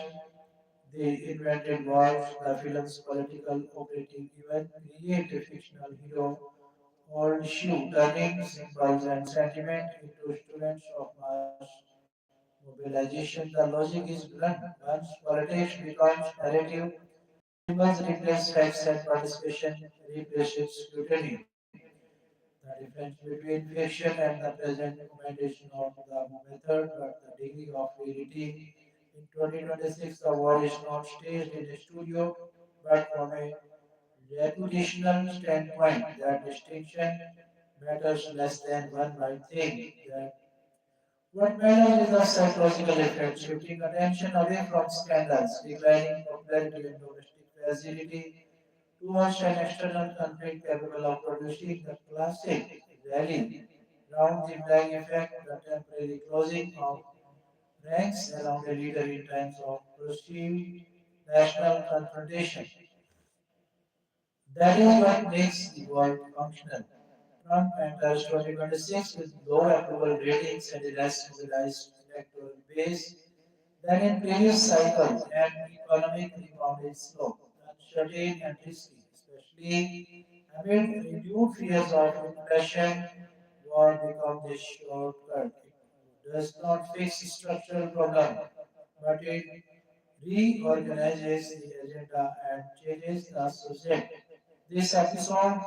the invented wars, the film's political operating even create a fictional hero or issue, turning symbols and sentiment into students of mass mobilization. The logic is blunt. Once politics becomes narrative, symbols replace facts and participation replaces scrutiny. The difference between fiction and the present moment is not the method but the degree of reality. In 2026, the war is not staged in a studio but from a reputational standpoint. That distinction matters less than one might think. That what matters is the psychological effect, shifting attention away from scandals, declining popularity and domestic fragility towards an external conflict capable of producing the classic rally round the flag effect, the temporary closing of ranks around a leader in times of perceived national confrontation. That is what makes the world functional. Trump enters 2026 with low approval ratings and a less mobilized electoral base than in previous cycles, and economic rebound is slow, uncertain, and risky, especially amid renewed fears of inflation. War becomes a shortcut. It does not fix structural problems, but it reorganizes the agenda and changes the subject. This episode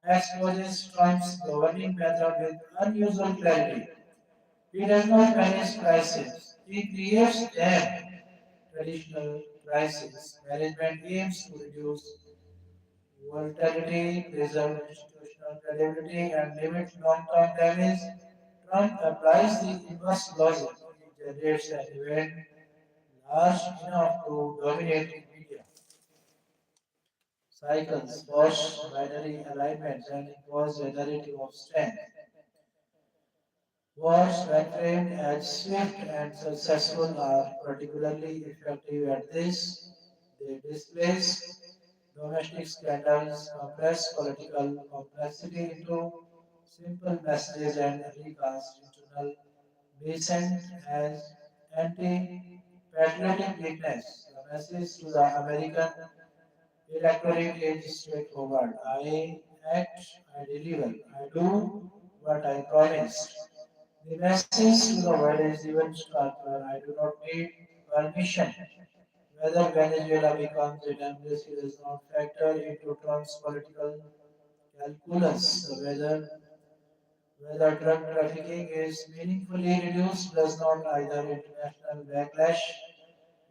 exposes Trump's governing method with unusual clarity. He does not manage crises, he creates them. Traditional crisis management aims to reduce volatility, preserve institutional credibility, and limit long-term damage. Trump applies the inverse logic. He generates an event large enough to dominate in media cycles, force binary alignments, and impose a narrative of strength. Wars, when framed as swift and successful, are particularly effective at this. They displace domestic scandals, compress political complexity into simple messages, and recast internal dissent as anti-patriotic weakness. The message to the American electorate is straightforward. I act, I deliver, I do what I promised. The message to the world is even sharper. I do not need permission. Whether Venezuela becomes a democracy does not factor into Trump's political calculus. Whether drug trafficking is meaningfully reduced does not either. International backlash,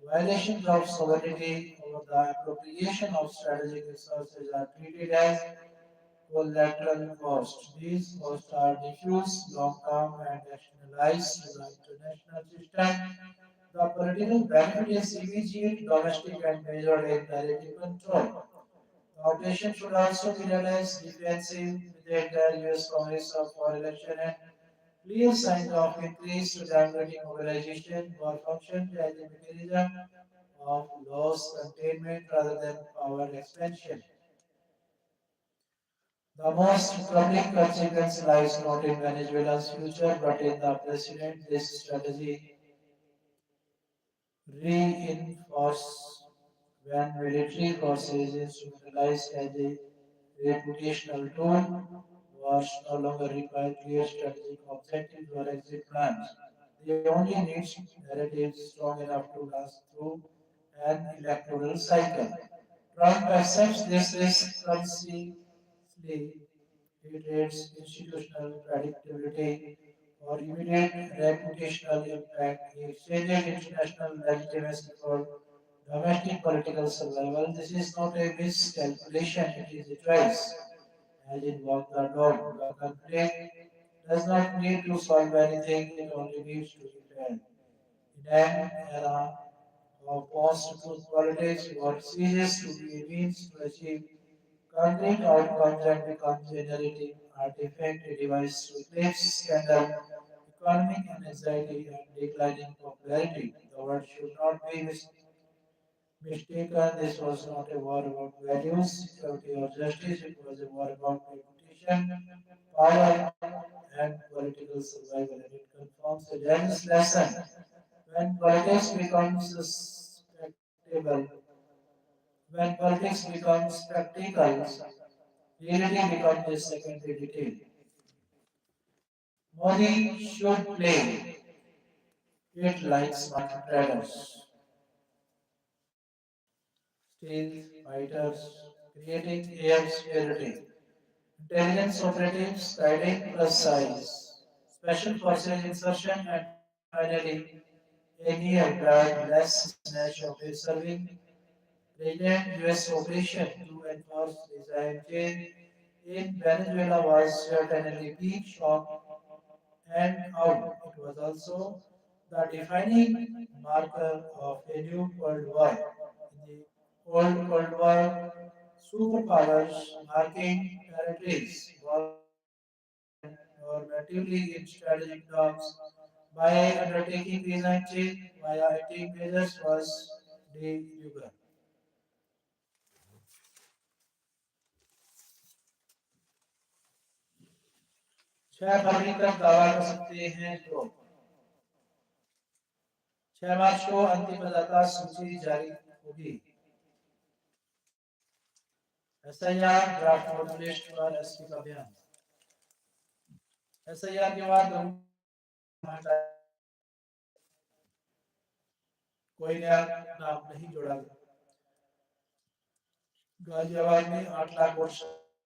violations of sovereignty, or the appropriation of strategic resources are treated as collateral costs. These costs are diffuse, long-term, and externalized to the international system. The political benefit is immediate, domestic, and measured in narrative control. The operation should also be read as defensive with the entire US Congress up for election and clear signs of increased democratic mobilization or functioned as a mechanism of loss containment rather than power expansion. The most troubling consequence lies not in Venezuela's future but in the president. This strategy reinforce, when military forces instrumentalized as a reputational tool, wars no longer require clear strategic objectives or exit plans. They only need narratives strong enough to last through an electoral cycle. Trump accepts this risk consciously. He trades institutional predictability for immediate reputational impact. He exchanges international legitimacy for domestic political survival. This is not a miscalculation, it is a choice. As in walk the dog, the conflict does not need to solve anything, it only needs to be fair. In an era of post-truth politics, what ceases to be a means to achieve concrete outcomes and becomes a narrative artifact, a device to eclipse scandal, economic anxiety, and declining popularity. The world should not be mistaken. This was not a war about values, security, or justice. It was a war about reputation, power, and political survival. And it confirms a dangerous lesson. When politics becomes spectacle, when politics becomes spectacles, reality becomes a secondary detail. Modi should play it like smart traders, stealth fighters, creating air superiority, intelligence operatives guiding precise, special forces insertion, and finally a near blood less snatch of a serving President US operation to enforce regime change in Venezuela was certainly peak shock and out. It was also the defining marker of a new Cold War. In the old Cold War, superpowers marking territories were normatively in strategic terms. By undertaking regime change via active measures was de rigueur. छह फरवरी तक दावा कर सकते हैं लोग 6 मार्च को अंतिम मतदाता सूची जारी होगी एसआईआर ड्राफ्ट वोटर लिस्ट पर एसपी का बयान एसआईआर के बाद लोगों को कोई नया नाम नहीं जोड़ा गया गाजियाबाद में 8 लाख वोट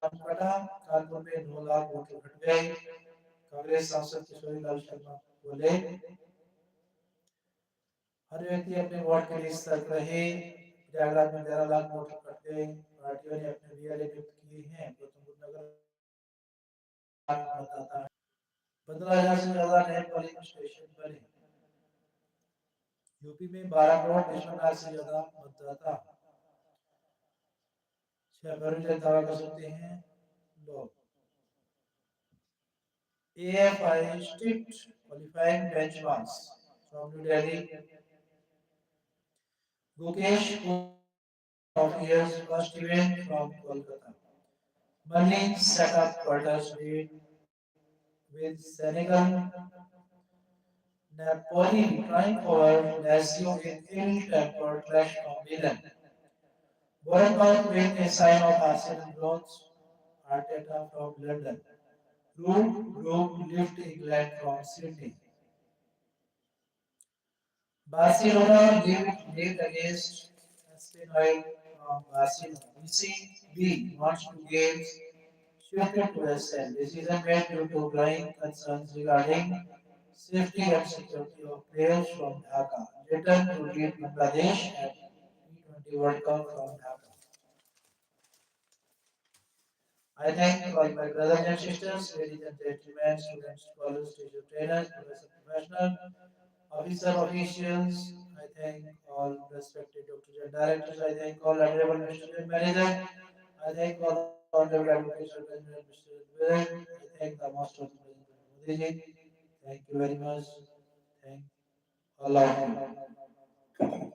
कटा कानपुर में 9 लाख वोट घट गए कांग्रेस सांसद किशोरी लाल शर्मा बोले हर व्यक्ति अपने वोट के लिए सतर्क रहे प्रयागराज में 11 लाख वोट कट गए पार्टियों ने अपने वीएलए नियुक्त किए हैं गौतम बुद्ध नगर मतदाता 15,000 से ज्यादा नए पोलिंग स्टेशन बने यूपी में 12 करोड़ 55 लाख से ज्यादा मतदाता 6 फरवरी तक दावा कर सकते हैं लोग AFI strict qualifying benchmarks from New Delhi. Gukesh of years first event from Kolkata. Mali set up quarters with Senegal. Napoli trying over Lazio in ill-tempered clash from Milan. Bournemouth win a sign of Arsenal growth. Arteta from London. Root group lift England from Sydney. Barcelona lead against Espanyol from Barcelona. BCB wants to games shifted to SL. Decision made due to growing concerns regarding safety and security of players from Dhaka. Return to lead Bangladesh at T20 World Cup from Dhaka. I thank all my brothers and sisters, ladies and gentlemen, students, scholars, teachers, trainers, professionals, officer officials, I thank all respected doctors and directors, I thank all honorable Mr. Manager, I thank all honorable advocates, President Mr. Viren, I thank the most of President Modi ji. Thank you very much. Thank all of you.